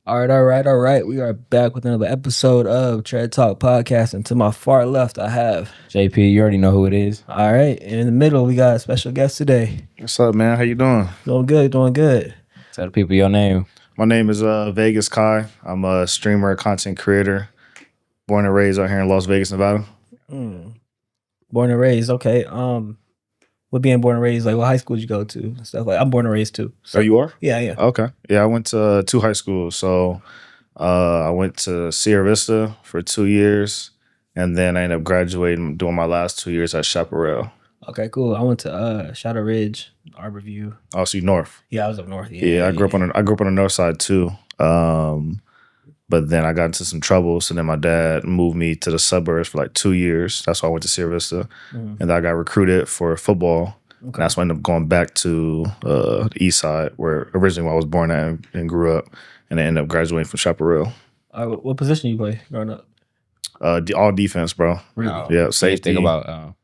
All right. We are back with another episode of Tread Talk Podcast. And to my far left, I have JP. You already know who it is. All right. And in the middle, we got a special guest today. What's up, man? How you doing? Doing good, doing good. Tell the people your name. My name is Vegas Kai. I'm a streamer, content creator, born and raised out here in Las Vegas, Nevada. Born and raised, okay. What being born and raised, like what high school did you go to? Stuff like I'm born and raised too. So you are? Yeah. Okay. Yeah, I went to two high schools. So I went to Sierra Vista for 2 years, and then I ended up graduating, doing my last 2 years at Chaparral. Okay, cool. I went to Shadow Ridge, Arborview. Oh, so you north? Yeah, I was up north. Yeah, I grew up on the north side too. But then I got into some trouble, so then my dad moved me to the suburbs for like 2 years. That's why I went to Sierra Vista, and then I got recruited for football. Okay. And that's why I ended up going back to the east side, where originally I was born at and grew up, and I ended up graduating from Chaparral. What position you play growing up? All defense, bro. Really? Yeah, safety. Think about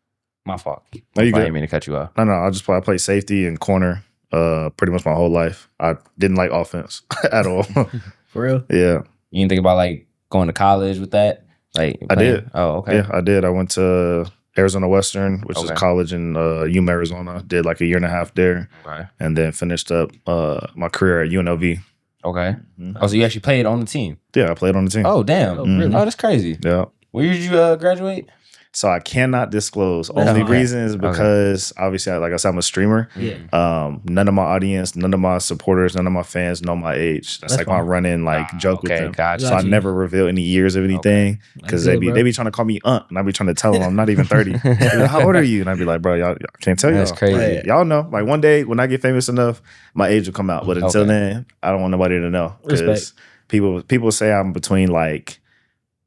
my fault. No, you I good. didn't mean to cut you off. No, I played safety and corner pretty much my whole life. I didn't like offense at all. For real? Yeah. You didn't think about like going to college with that? Like I did. Oh, okay. Yeah, I did. I went to Arizona Western, which is Okay. college in Yuma, Arizona. Did like a year and a half there, Okay. and then finished up my career at UNLV. Okay. Mhm. Oh, so you actually played on the team? Yeah, I played on the team. Oh, damn. Oh, really? Oh, that's crazy. Yeah. Where did you graduate? So I cannot disclose. That's Only okay. reason is because obviously, like I said, I'm a streamer. Yeah. None of my audience, none of my supporters, none of my fans know my age. That's like my fine. run-in joke with Okay, them. gotcha. So I never reveal any years of anything because they be trying to call me and I be trying to tell them I'm not even 30. They be like, how old are you? And I be like, bro, y'all can't tell y'all. That's crazy. Right. Y'all know. Like one day when I get famous enough, my age will come out. But until Okay. then, I don't want nobody to know. Because Respect. people say I'm between like,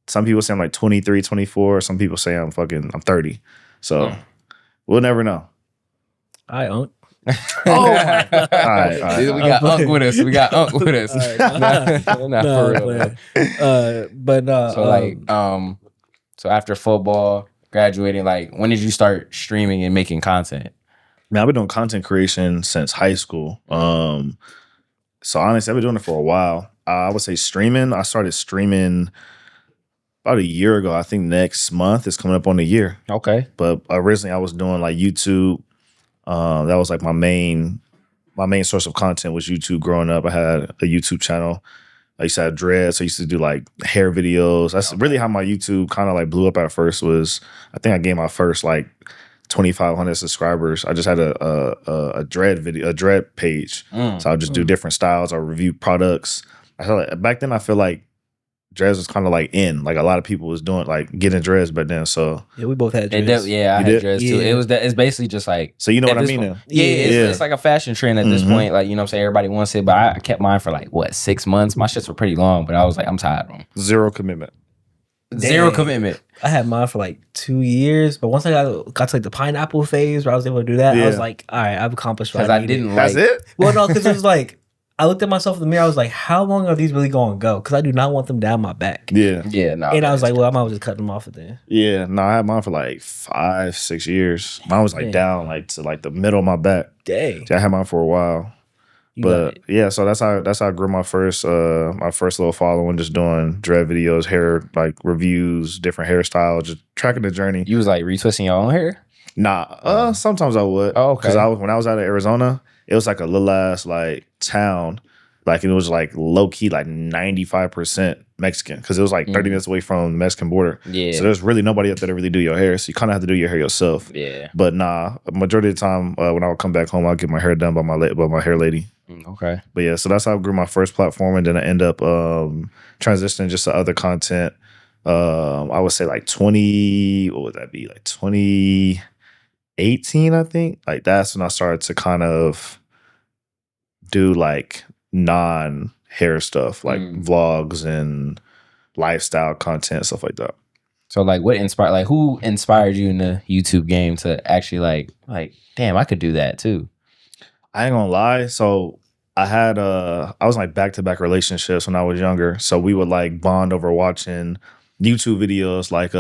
some people say I'm like 23, 24. Some people say I'm 30. So we'll never know. I own. Oh, all right. We got Unc with us. We got Unc with us. Not for real. But So after football, graduating, like when did you start streaming and making content? Man, I've been doing content creation since high school. So honestly, I've been doing it for a while. I would say streaming. I started streaming about a year ago. I think next month is coming up on a year. Okay. But originally, I was doing like YouTube. That was like my main source of content was YouTube. Growing up, I had a YouTube channel. I used to have dreads. So I used to do like hair videos. That's really how my YouTube kind of like blew up at first. Was I think I gained my first like 2,500 subscribers. I just had a dread page. So I would just do different styles. I review products. I feel like back then I feel like dreads was kind of like in. Like a lot of people was doing like getting dreads back then. So yeah, we both had I dreads. had did? dreads too. Yeah. It's basically just like, so you know at what I this mean? point- now? It's like a fashion trend at this point. Like, you know what I'm saying? Everybody wants it, but I kept mine for like 6 months. My shits were pretty long, but I was like, I'm tired of them. Zero commitment. Zero Dang. commitment. I had mine for like 2 years, but once I got to like the pineapple phase where I was able to do that, I was Yeah. like, all right, I've accomplished what Because I I needed. didn't That's like it? Well, no, because it was like I looked at myself in the mirror. I was like, how long are these really going to go? Because I do not want them down my back. Yeah. Yeah, no. And I was like, well, I might as well just cut them off at then. Yeah. No, I had mine for like 5-6 years. Mine was like Dang. down like to like the middle of my back. Dang. I had mine for a while. You got But it. yeah, so that's how I grew my first little following, just doing dread videos, hair like reviews, different hairstyles, just tracking the journey. You was like retwisting your own hair? Nah, sometimes I would. Oh, okay. Because when I was out of Arizona, it was like a little ass like town, like it was like low key like 95% Mexican because it was like 30 minutes away from the Mexican border. Yeah. So there's really nobody up there to really do your hair, so you kind of have to do your hair yourself. Yeah. But nah, majority of the time when I would come back home, I'll get my hair done by my hair lady. Okay. But yeah, so that's how I grew my first platform, and then I end up transitioning just to other content. I would say like 2018, I think. Like that's when I started to kind of do like non-hair stuff, like vlogs and lifestyle content, stuff like that. So like who inspired you in the YouTube game to actually like, damn, I could do that too? I ain't gonna lie. So I was in like back-to-back relationships when I was younger. So we would like bond over watching YouTube videos like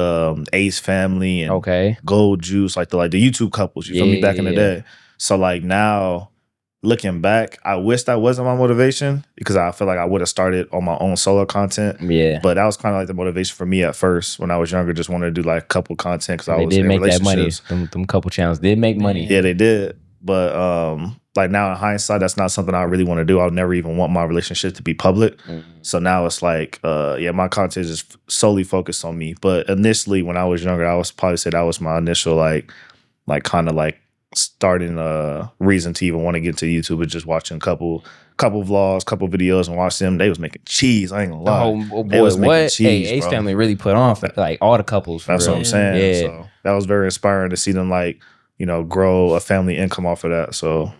Ace Family and Gold Juice, like the YouTube couples, you feel me, back in the day. So like now looking back, I wish that wasn't my motivation because I feel like I would have started on my own solo content. Yeah. But that was kind of like the motivation for me at first when I was younger. Just wanted to do like a couple content because I They was did in make that money. relationships. Them couple channels did make money. Yeah, they did. But like now in hindsight, that's not something I really want to do. I would never even want my relationship to be public. So now it's like, my content is just solely focused on me. But initially, when I was younger, I was probably say that was my initial like kind of like starting a reason to even want to get to YouTube is just watching a couple vlogs, couple videos and watch them. They was making cheese. I ain't gonna lie. Oh They boy, was making what? cheese, Ace bro. family really put on for like all the couples. For That's real. what I'm saying. Yeah. So that was very inspiring to see them like, grow a family income off of that. So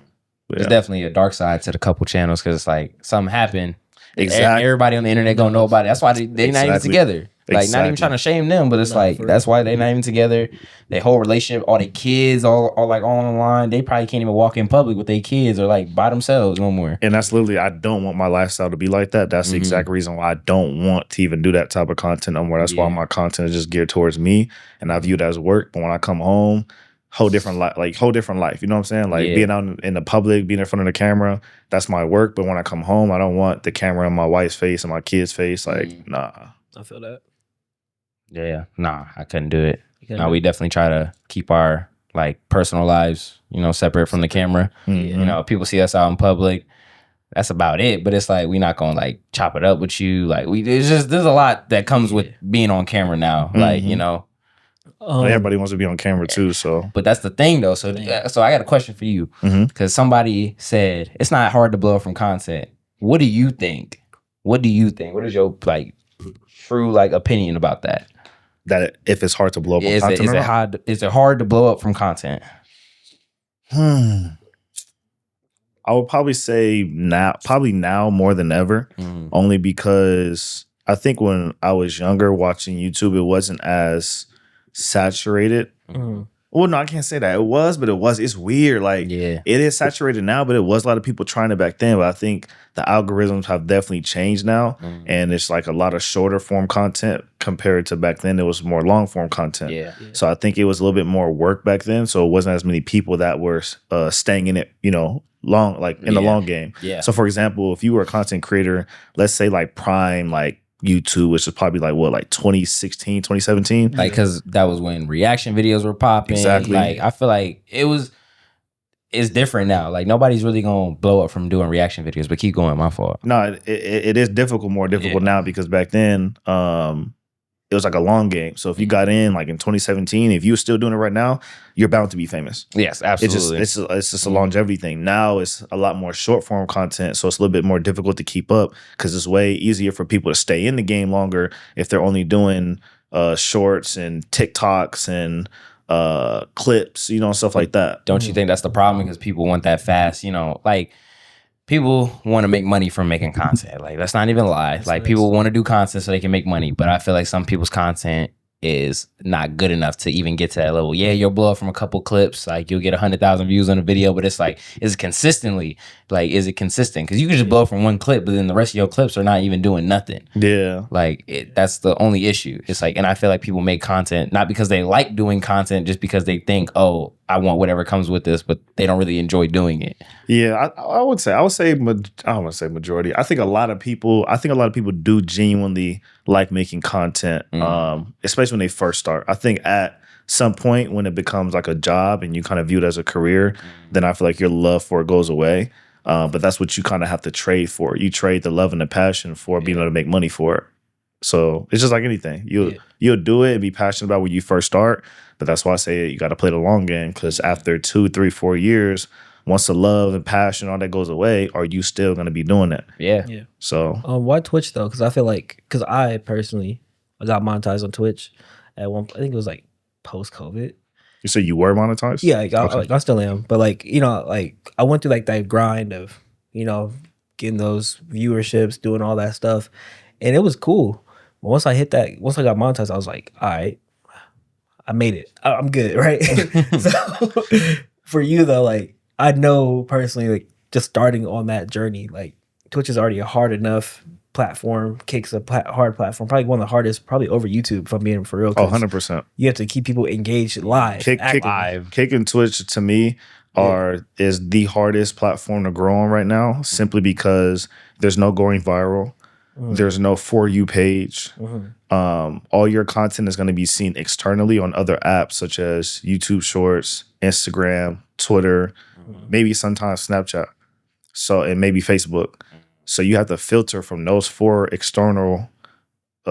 There's definitely a dark side to the couple channels because it's like something happened. Exactly. Everybody on the internet gonna know about it. That's why they not even together. Like not even trying to shame them, but it's like that's why they not even together. Their whole relationship, all their kids, all like all on the line. They probably can't even walk in public with their kids or like by themselves no more. And that's literally, I don't want my lifestyle to be like that. That's the exact reason why I don't want to even do that type of content no more. That's why my content is just geared towards me and I view it as work. But when I come home, whole different life. You know what I'm saying? Like being out in the public, being in front of the camera, that's my work. But when I come home, I don't want the camera in my wife's face and my kid's face. Like, nah. I feel that. Yeah, nah, I couldn't do it. No, we definitely try to keep our like personal lives, separate from the camera. People see us out in public. That's about it. But it's like we not gonna like chop it up with you. Like there's a lot that comes with being on camera now. Like But everybody wants to be on camera too. So, but that's the thing though. So I got a question for you because somebody said it's not hard to blow up from content. What do you think? What is your like true like opinion about that? That if it's hard to blow up on content, is it hard to blow up from content? I would probably say now more than ever, only because I think when I was younger watching YouTube, it wasn't as saturated. Well, no, I can't say that. It was, but it was. It's weird. Like, it is saturated now, but it was a lot of people trying it back then. But I think the algorithms have definitely changed now. And it's like a lot of shorter form content compared to back then. It was more long form content. So I think it was a little bit more work back then. So it wasn't as many people that were staying in it, long, like in the long game. So for example, if you were a content creator, let's say like prime, like YouTube, which is probably like 2016, 2017. Like, because that was when reaction videos were popping. Exactly. Like, I feel like it's different now. Like, nobody's really going to blow up from doing reaction videos, but keep going, my fault. No, it is more difficult now because back then, it was like a long game. So if you got in like in 2017, if you were still doing it right now, you're bound to be famous. Yes, absolutely. It's just a longevity thing. Now it's a lot more short form content, so it's a little bit more difficult to keep up because it's way easier for people to stay in the game longer if they're only doing shorts and TikToks and clips, stuff like that. Don't you think that's the problem? Because people want that fast, like people want to make money from making content. Like, let's not even lie. Like, people want to do content so they can make money. But I feel like some people's content is not good enough to even get to that level. Yeah, you'll blow up from a couple clips. Like, you'll get 100,000 views on a video. But it's like, is it consistent? Because you can just blow up from one clip, but then the rest of your clips are not even doing nothing. Yeah. Like, that's the only issue. It's like, and I feel like people make content not because they like doing content, just because they think, oh, I want whatever comes with this, but they don't really enjoy doing it. Yeah, I would say I don't want to say majority. I think a lot of people do genuinely like making content, especially when they first start. I think at some point when it becomes like a job and you kind of view it as a career, then I feel like your love for it goes away. But that's what you kind of have to trade for. You trade the love and the passion for being able to make money for it. So it's just like anything. You'll do it and be passionate about when you first start. But that's why I say you got to play the long game, because after 2, 3, 4 years, once the love and passion, all that goes away, are you still going to be doing it? Yeah. So why Twitch though? Because I feel like, I personally got monetized on Twitch at one. I think it was like post COVID. You said you were monetized? Yeah, I still am. But I went through like that grind of getting those viewerships, doing all that stuff, and it was cool. But once I got monetized, I was like, all right, I made it. I'm good, right? So for you though, like, I know personally, like, just starting on that journey, like, Twitch is already a hard enough platform. Kick's a hard platform, probably one of the hardest, probably over YouTube, if I'm being for real. 100%. You have to keep people engaged live. Kick and Twitch, to me, is the hardest platform to grow on right now, simply because there's no going viral. There's no For You page. All your content is going to be seen externally on other apps such as YouTube Shorts, Instagram, Twitter, maybe sometimes Snapchat. So, and maybe Facebook. So you have to filter from those 4 external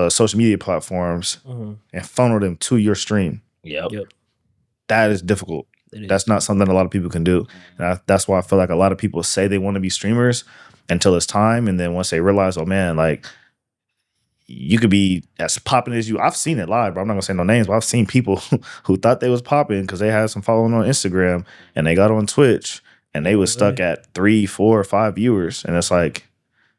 social media platforms and funnel them to your stream. Yep. That is difficult. That's not something a lot of people can do. And that's why I feel like a lot of people say they want to be streamers until it's time. And then once they realize, oh man, like you could be as popping as you. I've seen it live, but I'm not gonna say no names, but I've seen people who thought they was popping because they had some following on Instagram and they got on Twitch and they was stuck at 3, 4, 5 viewers. And it's like,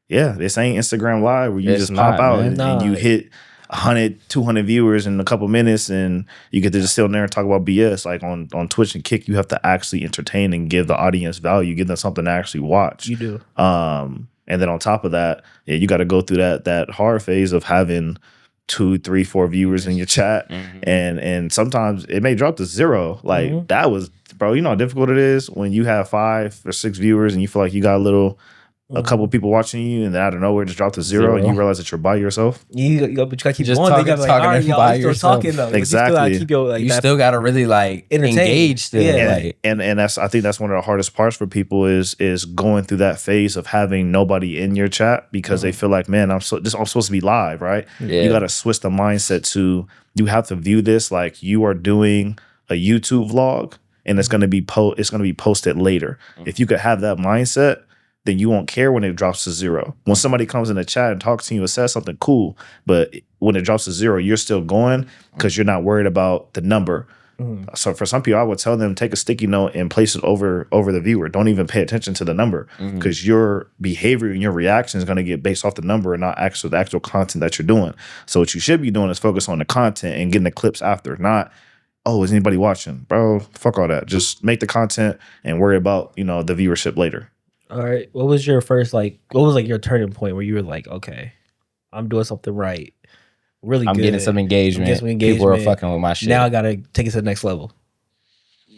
yeah, this ain't Instagram Live where you just pop out and you hit 100, 200 viewers in a couple minutes and you get to just sit on there and talk about BS. Like on Twitch and Kick, you have to actually entertain and give the audience value, give them something to actually watch. You do. And then on top of that, yeah, you got to go through that hard phase of having 2, 3, 4 viewers in your chat. And sometimes it may drop to 0. Like that was, bro, you know how difficult it is when you have 5 or 6 viewers and you feel like you got a couple people watching you, and then out of nowhere just drop to 0, and you realize that you're by yourself. But you gotta keep just going. talking, They gotta, like, all right, y'all, by still yourself. talking though. Exactly. You still gotta really like engage still. Yeah. And that's, I think that's one of the hardest parts for people is going through that phase of having nobody in your chat because they feel like, man, I'm supposed to be live, right? Yeah. You gotta switch the mindset to you have to view this like you are doing a YouTube vlog, and it's gonna be posted later. If you could have that mindset, then you won't care when it drops to 0. When somebody comes in the chat and talks to you and says something cool, but when it drops to 0, you're still going because you're not worried about the number. So for some people, I would tell them take a sticky note and place it over the viewer. Don't even pay attention to the number because your behavior and your reaction is going to get based off the number and not the actual content that you're doing. So what you should be doing is focus on the content and getting the clips after, not, oh, is anybody watching? Bro, fuck all that. Just make the content and worry about, the viewership later. All right. What was your first what was your turning point where you were like, okay, I'm doing something right. Really I'm good. getting some engagement. People are fucking with my shit. Now I gotta take it to the next level.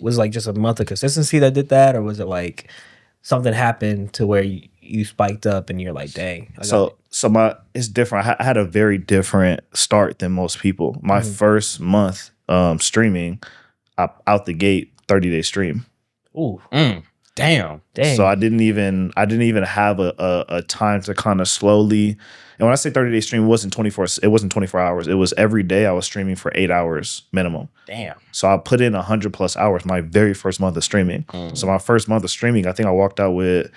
Was it like just a month of consistency that did that, or was it like something happened to where you spiked up and you're like, dang. It's different. I had a very different start than most people. My first month streaming, out the gate, 30-day stream. Ooh. Damn. So I didn't even have a time to kind of slowly. And when I say 30-day stream, it wasn't 24 hours. It was every day I was streaming for 8 hours minimum. Damn. So I put in 100+ hours my very first month of streaming. So my first month of streaming, I think I walked out with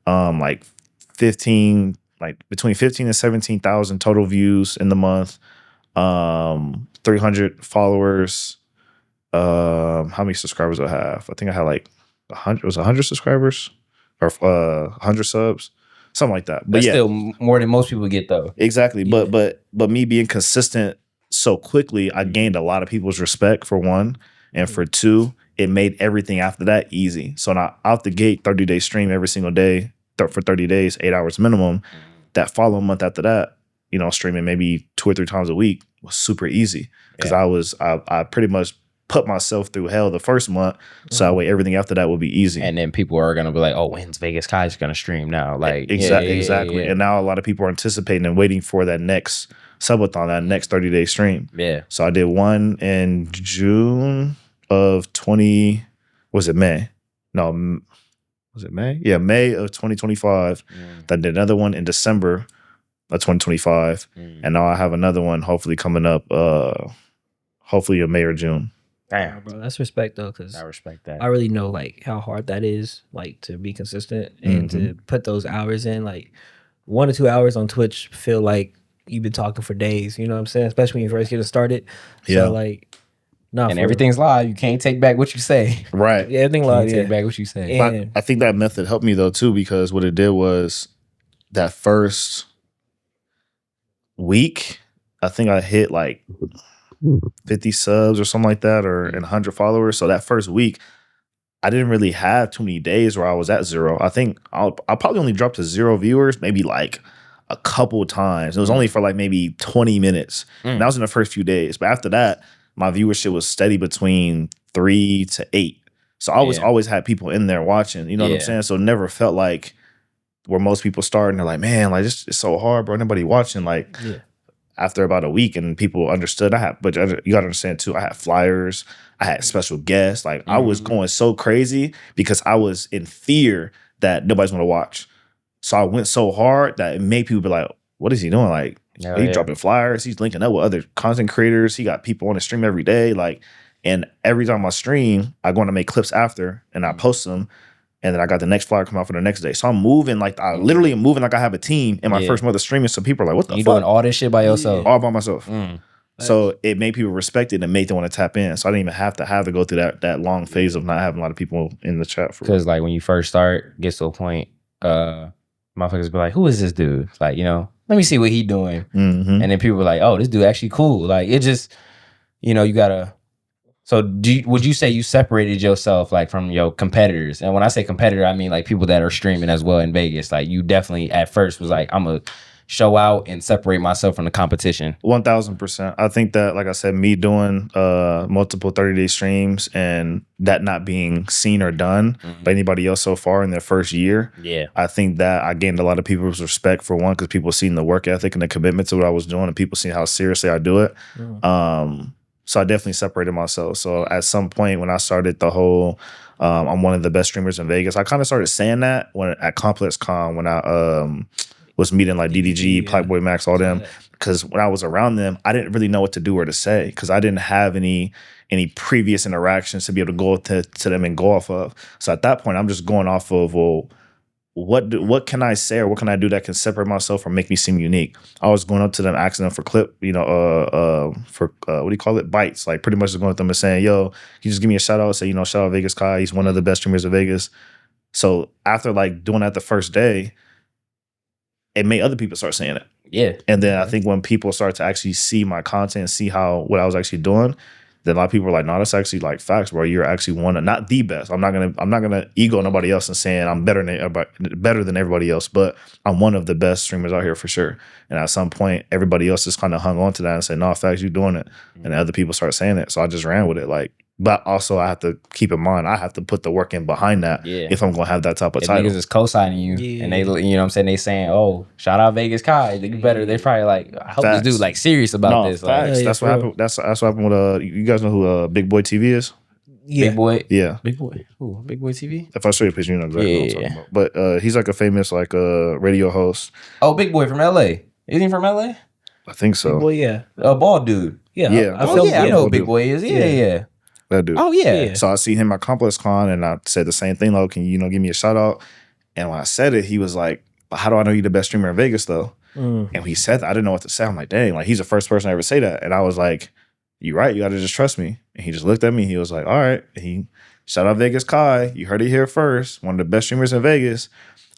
between 15 and 17,000 total views in the month. 300 followers. How many subscribers do I have? I think I had like 100. It was 100 subscribers or 100 subs, something like that. But that's still more than most people get though. Exactly. Yeah. But me being consistent so quickly, I gained a lot of people's respect for one, and for two, it made everything after that easy. So now out the gate, 30-day stream every single day for 30 days, 8 hours minimum. That following month after that, streaming maybe 2 or 3 times a week was super easy because I pretty much put myself through hell the first month, so that way everything after that will be easy. And then people are gonna be like, "Oh, when's Vegas Kai's gonna stream now?" Like exactly. And now a lot of people are anticipating and waiting for that next subathon, that next 30-day stream. Yeah. So I did one in June of 20. Was it May? No, was it May? Yeah, May of 2025. Then did another one in December of 2025, and now I have another one hopefully coming up. Hopefully in May or June. Damn, bro, that's respect though, because I respect that. I really know like how hard that is, like to be consistent and to put those hours in. Like 1 or 2 hours on Twitch feel like you've been talking for days. You know what I'm saying? Especially when you first get started. Yeah. So like, and everything's live. You can't take back what you say. Right. Yeah, everything live. Take back what you say. And I think that method helped me though too, because what it did was that first week, I think I hit like 50 subs or something like that, and 100 followers. So that first week, I didn't really have too many days where I was at 0. I think I'll probably only drop to 0 viewers, maybe like a couple times. It was only for like maybe 20 minutes. And that was in the first few days. But after that, my viewership was steady between 3 to 8. So I always had people in there watching. You know what I'm Yeah. saying? So it never felt like where most people start and they're like, man, like this is so hard, bro. Nobody watching. Like after about a week and people understood. But you gotta understand too. I had flyers. I had special guests. Like I was going so crazy because I was in fear that nobody's gonna watch. So I went so hard that it made people be like, what is he doing? Like, he's dropping flyers. He's linking up with other content creators. He got people on the stream every day. Like, and every time I stream, I go on to make clips after and I post them. And then I got the next flyer come out for the next day. So I'm moving like, I literally am moving like I have a team in my first month of streaming. So people are like, what the fuck? You doing all this shit by yourself? All by myself. So it made people respect it and made them want to tap in. So I didn't even have to go through that long phase of not having a lot of people in the chat. Because like when you first start, gets to a point, motherfuckers be like, who is this dude? Like, you know, let me see what he doing. And then people were like, oh, this dude actually cool. Like it just, you know, you gotta. So would you say you separated yourself like from your competitors? And when I say competitor, I mean like people that are streaming as well in Vegas. Like you definitely at first was like, I'm a show out and separate myself from the competition. 1000%. I think that, like I said, me doing multiple 30-day streams and that not being seen or done by anybody else so far in their first year. Yeah. I think that I gained a lot of people's respect for one, because people seen the work ethic and the commitment to what I was doing and people seen how seriously I do it. So I definitely separated myself. So at some point when I started the whole, I'm one of the best streamers in Vegas, I kind of started saying that when at ComplexCon when I was meeting like DDG, Playboy Max, all them. Because when I was around them, I didn't really know what to do or to say because I didn't have any previous interactions to be able to go to them and go off of. So at that point, I'm just going off of, well, what can I say or what can I do that can separate myself or make me seem unique? I was going up to them, asking them for clip, you know, for what do you call it? Bites. Like pretty much just going up to them and saying, yo, can you just give me a shout out? Say, you know, shout out Vegas Kai. He's one of the best streamers of Vegas. So after like doing that the first day, it made other people start saying it. Yeah. And then I think when people start to actually see my content and see what I was actually doing, then a lot of people were like, no, that's actually like facts, bro. You're actually one of, not the best. I'm not gonna ego nobody else and saying I'm better than everybody else, but I'm one of the best streamers out here for sure. And at some point, everybody else just kind of hung on to that and said, no, facts, you doing it. And other people start saying it. So I just ran with it. Like, but also I have to keep in mind, I have to put the work in behind that if I'm gonna have that type of title. Niggas is co-signing you and they, you know what I'm saying, they saying, oh, shout out Vegas Kai, they better. They probably like, I hope this dude like serious about this. Like, that's what happened. That's what happened with you guys know who Big Boy TV is? Big Boy? Yeah. Big Boy. Ooh, Big Boy TV? If I show you a picture, you know exactly what I'm talking about. But he's like a famous like radio host. Oh, Big Boy from LA. Isn't he from LA? I think so. Big Boy, yeah. A bald dude. Yeah. I know who Big Boy is. Yeah. That dude. Oh, yeah. So I see him at ComplexCon and I said the same thing, like, can you, give me a shout out? And when I said it, he was like, how do I know you're the best streamer in Vegas though? And when he said that, I didn't know what to say. I'm like, dang, like he's the first person to ever say that. And I was like, you're right, you gotta just trust me. And he just looked at me, he was like, all right. And he shout out Vegas Kai, you heard it here first, one of the best streamers in Vegas.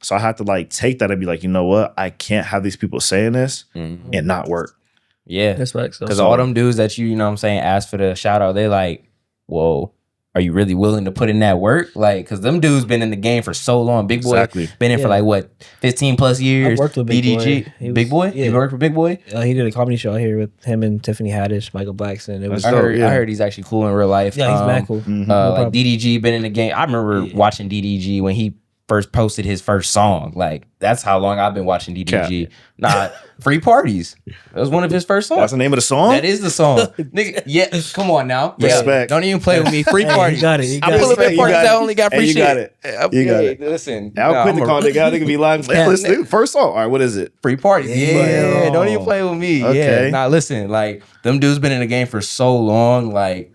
So I had to like take that and be like, you know what? I can't have these people saying this and not work. Yeah. That's right. Because all them dudes that you know what I'm saying, ask for the shout out, they like, whoa, are you really willing to put in that work? Like, because them dudes been in the game for so long. Big Boy been in for like, what, 15 plus years? I worked with Big DDG. Boy. Big Boy? Yeah. You worked with Big Boy? He did a comedy show out here with him and Tiffany Haddish, Michael Blackson. It was I heard he's actually cool in real life. Yeah, he's mad cool. Like DDG been in the game. I remember watching DDG when he first posted his first song. Like, that's how long I've been watching DDG. Nah, Free Parties. That was one of his first songs. That's the name of the song? That is the song. Nigga, yeah, come on now. Respect. Yeah, don't even play with me. Free Parties. You got it. I pull up at parties that only got free you shit. got it. You got it. Listen. I'll quit the call. They can be live. Listen, first song. All right, what is it? Free Parties. Yeah, don't even play with me. Okay. Yeah. Nah, listen, like, them dudes been in the game for so long, like,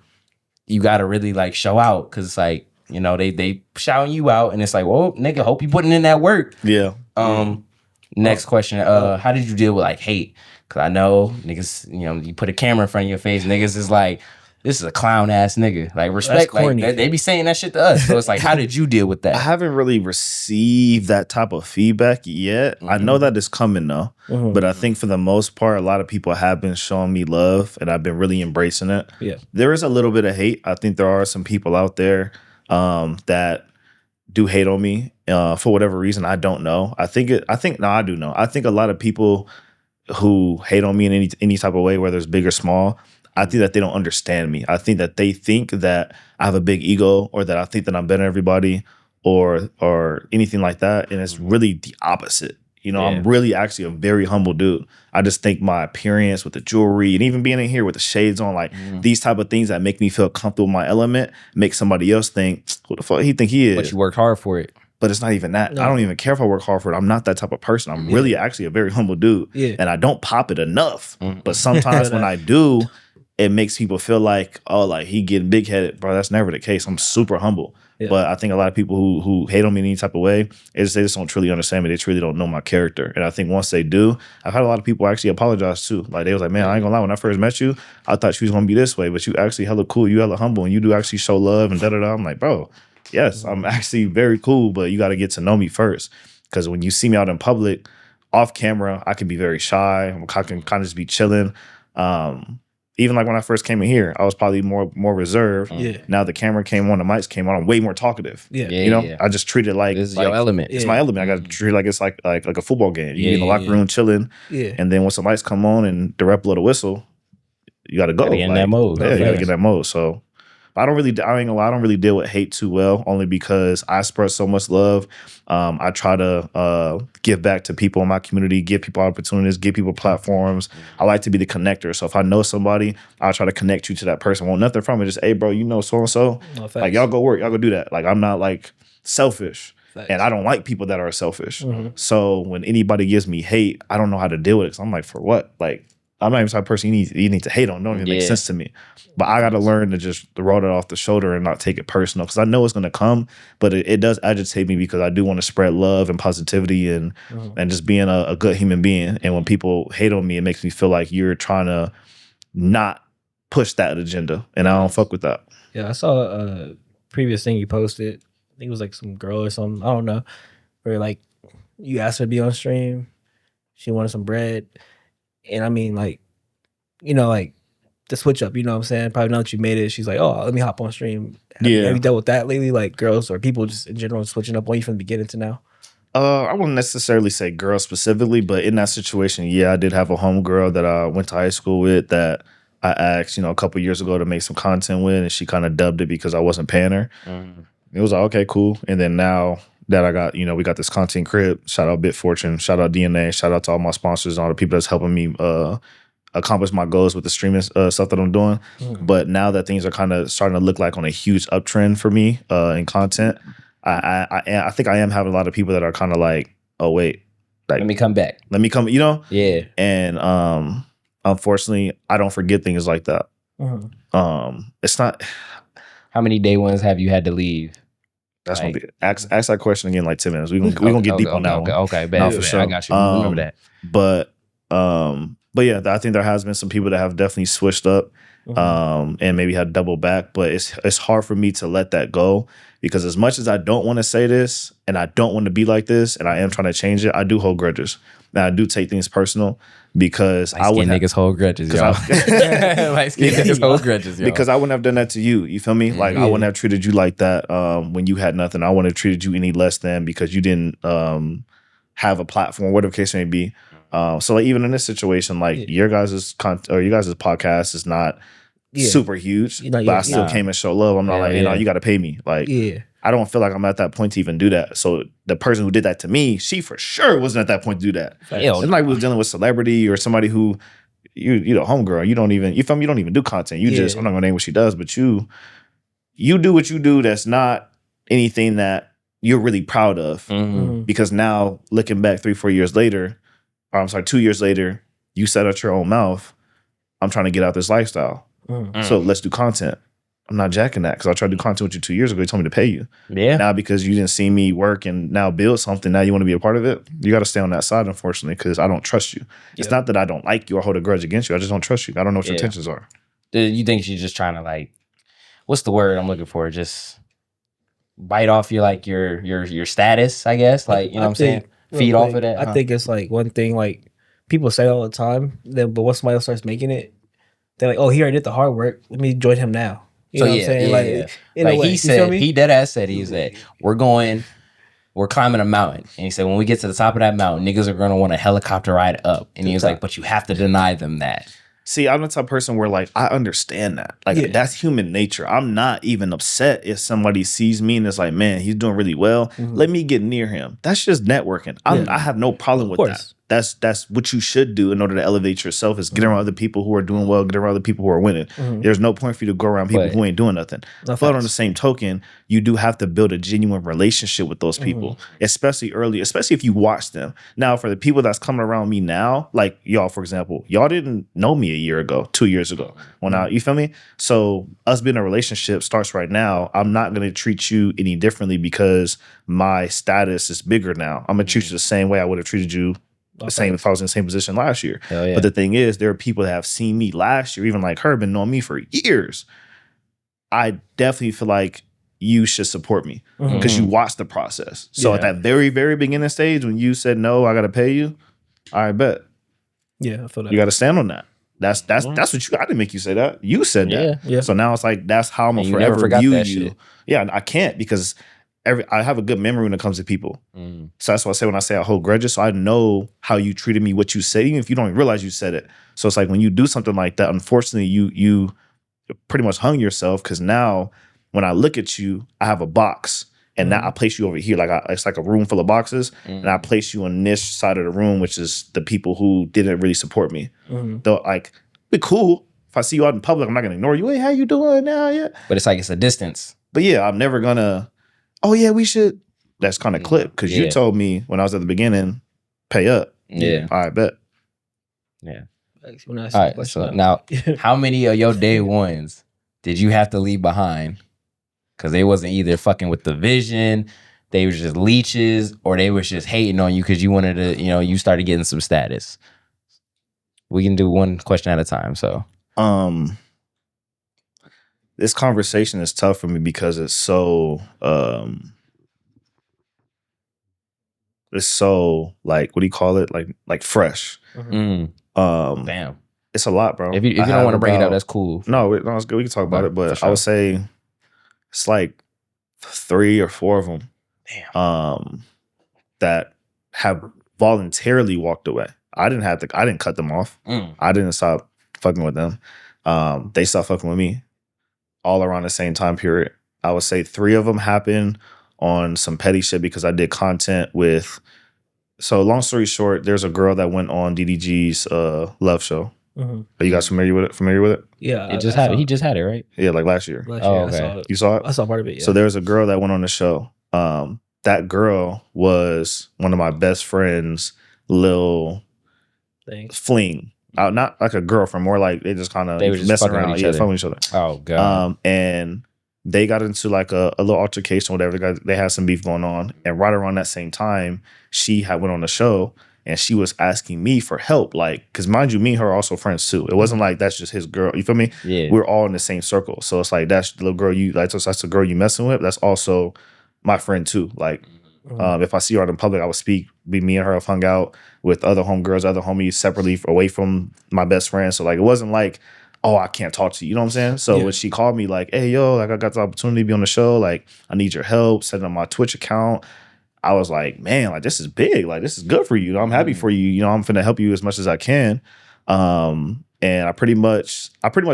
you gotta really, like, show out, because it's like, you know, they shouting you out, and it's like, well, nigga, hope you putting in that work. Yeah. Next question. How did you deal with like hate? Because I know niggas, you know, you put a camera in front of your face, niggas is like, this is a clown ass nigga. Like, respect. Like, they be saying that shit to us. So it's like, how did you deal with that? I haven't really received that type of feedback yet. I know that it's coming though. But I think for the most part, a lot of people have been showing me love, and I've been really embracing it. Yeah. There is a little bit of hate. I think there are some people out there that do hate on me for whatever reason. I don't know. I do know. I think a lot of people who hate on me in any type of way, whether it's big or small, I think that they don't understand me. I think that they think that I have a big ego, or that I think that I'm better than everybody, or anything like that. And it's really the opposite. You know, I'm really actually a very humble dude. I just think my appearance with the jewelry and even being in here with the shades on, like these type of things that make me feel comfortable in my element, make somebody else think, who the fuck he think he is? But you worked hard for it. But it's not even that. No. I don't even care if I work hard for it. I'm not that type of person. I'm really actually a very humble dude. And I don't pop it enough. But sometimes when I do, it makes people feel like, oh, like he getting big headed. Bro, that's never the case. I'm super humble. But I think a lot of people who hate on me in any type of way, they just don't truly understand me. They truly don't know my character. And I think once they do, I've had a lot of people actually apologize too. Like they was like, man, I ain't gonna lie, when I first met you, I thought you was gonna be this way, but you actually hella cool, you hella humble, and you do actually show love and da-da-da. I'm like, bro, yes, I'm actually very cool, but you gotta get to know me first. Because when you see me out in public, off camera, I can be very shy. I can kind of just be chilling. Even like when I first came in here, I was probably more reserved. Now the camera came on, the mics came on, I'm way more talkative. You know, I just treat it like this is your element. It's my element. I got to treat it like it's like a football game. You be in the locker room chilling, and then once the lights come on and the rep blow the whistle, you got to go. Gotta get in that mode. Yeah, you got to get in that mode. So. I ain't gonna lie, I don't really deal with hate too well, only because I spread so much love. I try to give back to people in my community, give people opportunities, give people platforms. I like to be the connector. So if I know somebody, I'll try to connect you to that person. Want nothing from it, just, hey, bro, you know so-and-so. Like, y'all go work, y'all go do that. Like, I'm not, like, selfish. And I don't like people that are selfish. So when anybody gives me hate, I don't know how to deal with it. Because I'm like, for what? Like, I'm not even the type of person you need to hate on. It don't even make sense to me. But I got to learn to just roll it off the shoulder and not take it personal, because I know it's going to come, but it does agitate me, because I do want to spread love and positivity and just being a good human being. And when people hate on me, it makes me feel like you're trying to not push that agenda, and I don't fuck with that. Yeah, I saw a previous thing you posted. I think it was like some girl or something. I don't know. Where like you asked her to be on stream. She wanted some bread. And I mean, like, you know, like the switch up, you know what I'm saying? Probably now that you made it, she's like, oh, let me hop on stream. Have you dealt with that lately? Like girls or people just in general switching up on you from the beginning to now? I wouldn't necessarily say girls specifically, but in that situation, yeah, I did have a homegirl that I went to high school with that I asked, a couple years ago to make some content with, and she kind of dubbed it because I wasn't paying her. It was like, okay, cool. And then now that I got, we got this content crib. Shout out BitFortune. Shout out DNA. Shout out to all my sponsors and all the people that's helping me accomplish my goals with the streaming stuff that I'm doing. But now that things are kind of starting to look like on a huge uptrend for me in content, I think I am having a lot of people that are kind of like, oh, wait. Like, let me come back. Let me come, Yeah. And unfortunately, I don't forget things like that. It's not. How many day ones have you had to leave? That's like, gonna be ask that question again in like 10 minutes. We gonna get deep on that one. Okay, bad. For sure. I got you. Remember that. But yeah, I think there has been some people that have definitely switched up and maybe had double back. But it's hard for me to let that go, because as much as I don't want to say this and I don't want to be like this and I am trying to change it, I do hold grudges. And I do take things personal, because I would niggas hold grudges, y'all. Light-skinned niggas hold grudges, y'all. Because I wouldn't have done that to you. You feel me? Like, I wouldn't have treated you like that when you had nothing. I wouldn't have treated you any less than because you didn't have a platform, whatever the case may be. So like, even in this situation, like your guys' podcast is not super huge, but I still came and show love. I'm not like, you got to pay me. Like, I don't feel like I'm at that point to even do that. So the person who did that to me, she for sure wasn't at that point to do that. It's like we was dealing with celebrity or somebody who you the homegirl. You don't even, you feel me? You don't even do content. You just, I'm not gonna name what she does, but you do what you do. That's not anything that you're really proud of. Because now looking back 3-4 years later, or I'm sorry, 2 years later, you said out your own mouth, I'm trying to get out this lifestyle. So let's do content. I'm not jacking that, because I tried to do content with you 2 years ago. You told me to pay you. Yeah. Now because you didn't see me work and now build something, now you want to be a part of it. You got to stay on that side, unfortunately, because I don't trust you. It's not that I don't like you or hold a grudge against you. I just don't trust you. I don't know what your intentions are. Do you think she's just trying to, like, what's the word I'm looking for? Just bite off your status, I guess. Like, you know what I'm saying? Feed off of that. I think it's like one thing, like people say all the time, but once somebody else starts making it, they're like, oh, he already did the hard work. Let me join him now. You know what I'm saying? Like he said, he dead ass said, he said, we're climbing a mountain. And he said, when we get to the top of that mountain, niggas are going to want a helicopter ride up. And he was like, but you have to deny them that. See, I'm the type of person where like I understand that. Like that's human nature. I'm not even upset if somebody sees me and it's like, man, he's doing really well. Let me get near him. That's just networking. I have no problem with that. That's what you should do in order to elevate yourself is get around other people who are doing well, get around other people who are winning. There's no point for you to go around people who ain't doing nothing. But on the same token, you do have to build a genuine relationship with those people, especially early, especially if you watch them. Now, for the people that's coming around me now, like y'all, for example, y'all didn't know me a year ago, 2 years ago. You feel me? So us being in a relationship starts right now. I'm not going to treat you any differently because my status is bigger now. I'm going to treat you the same way I would have treated you the same if I was in the same position last year. But the thing is, there are people that have seen me last year, even like her, been knowing me for years. I definitely feel like you should support me because you watched the process. So at that very, very beginning stage, when you said, no, I got to pay you, I bet. Yeah, I feel that. You got to stand on that. That's what you. I didn't make you say that. You said that. Yeah. So now it's like that's how I'm gonna forever view you. Shit. Yeah, I can't because I have a good memory when it comes to people. So that's what I say when I say I hold grudges. So I know how you treated me, what you said, even if you don't even realize you said it. So it's like when you do something like that, unfortunately, you pretty much hung yourself because now when I look at you, I have a box. And now I place you over here. Like it's like a room full of boxes. And I place you on this side of the room, which is the people who didn't really support me. Though, like, be cool. If I see you out in public, I'm not going to ignore you. Hey, how you doing now? Yeah. But it's like it's a distance. But yeah, I'm never going to, oh yeah, we should. That's kind of clip. Because you told me when I was at the beginning, pay up. Yeah. I bet. Yeah. All right. So now, how many of your day ones did you have to leave behind? Because they wasn't either fucking with the vision, they was just leeches, or they was just hating on you because you wanted to, you started getting some status. We can do one question at a time. So, this conversation is tough for me because it's so, like, what do you call it? Like fresh. Damn. It's a lot, bro. If you don't want to bring it up, that's cool. No, it's good. We can talk about it, but sure. I would say it's like 3 or 4 of them. Damn. That have voluntarily walked away. I didn't cut them off. I didn't stop fucking with them. They stopped fucking with me all around the same time period. I would say 3 of them happened on some petty shit because I did content with. So long story short, there's a girl that went on DDG's love show. Are you guys familiar with it? Yeah. He just had it, right? Yeah, like last year. Okay. You saw it? I saw part of it, yeah. So there's a girl that went on the show. That girl was one of my best friends' little fling. Not like a girlfriend, more like they just kind of messing around. Fucking with each other. Oh, God. And they got into like a little altercation, whatever. They had some beef going on. And right around that same time, she had went on the show. And she was asking me for help, like, because mind you, me and her are also friends too. It wasn't like that's just his girl. You feel me? Yeah. We're all in the same circle. So it's like that's the little girl you like. That's the girl you messing with. That's also my friend too. Like, if I see her out in public, I would speak. Me and her have hung out with other homegirls, other homies separately, away from my best friend. So like, it wasn't like, oh, I can't talk to you. You know what I'm saying? So when she called me like, hey, yo, like I got the opportunity to be on the show. Like, I need your help setting up my Twitch account. I was like, man, like this is big. Like this is good for you. I'm happy for you. You know, I'm finna help you as much as I can. And I pretty much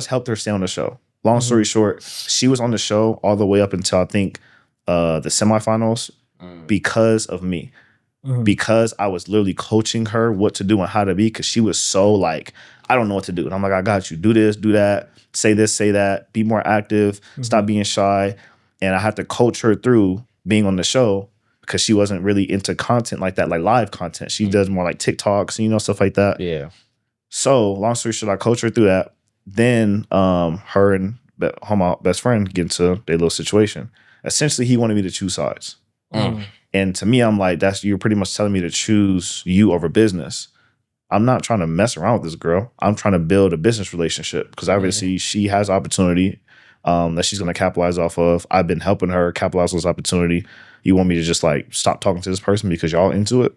helped her stay on the show. Long story short, she was on the show all the way up until I think the semifinals because of me. Because I was literally coaching her what to do and how to be, because she was so like, I don't know what to do. And I'm like, I got you. Do this, do that. Say this, say that. Be more active. Stop being shy. And I had to coach her through being on the show, because she wasn't really into content like that, like live content. She does more like TikToks and, stuff like that. Yeah. So long story short, I coached her through that. Then her and my best friend get into their little situation. Essentially, he wanted me to choose sides. And to me, I'm like, you're pretty much telling me to choose you over business. I'm not trying to mess around with this girl. I'm trying to build a business relationship, because obviously she has opportunity that she's going to capitalize off of. I've been helping her capitalize on this opportunity. You want me to just like stop talking to this person because y'all into it?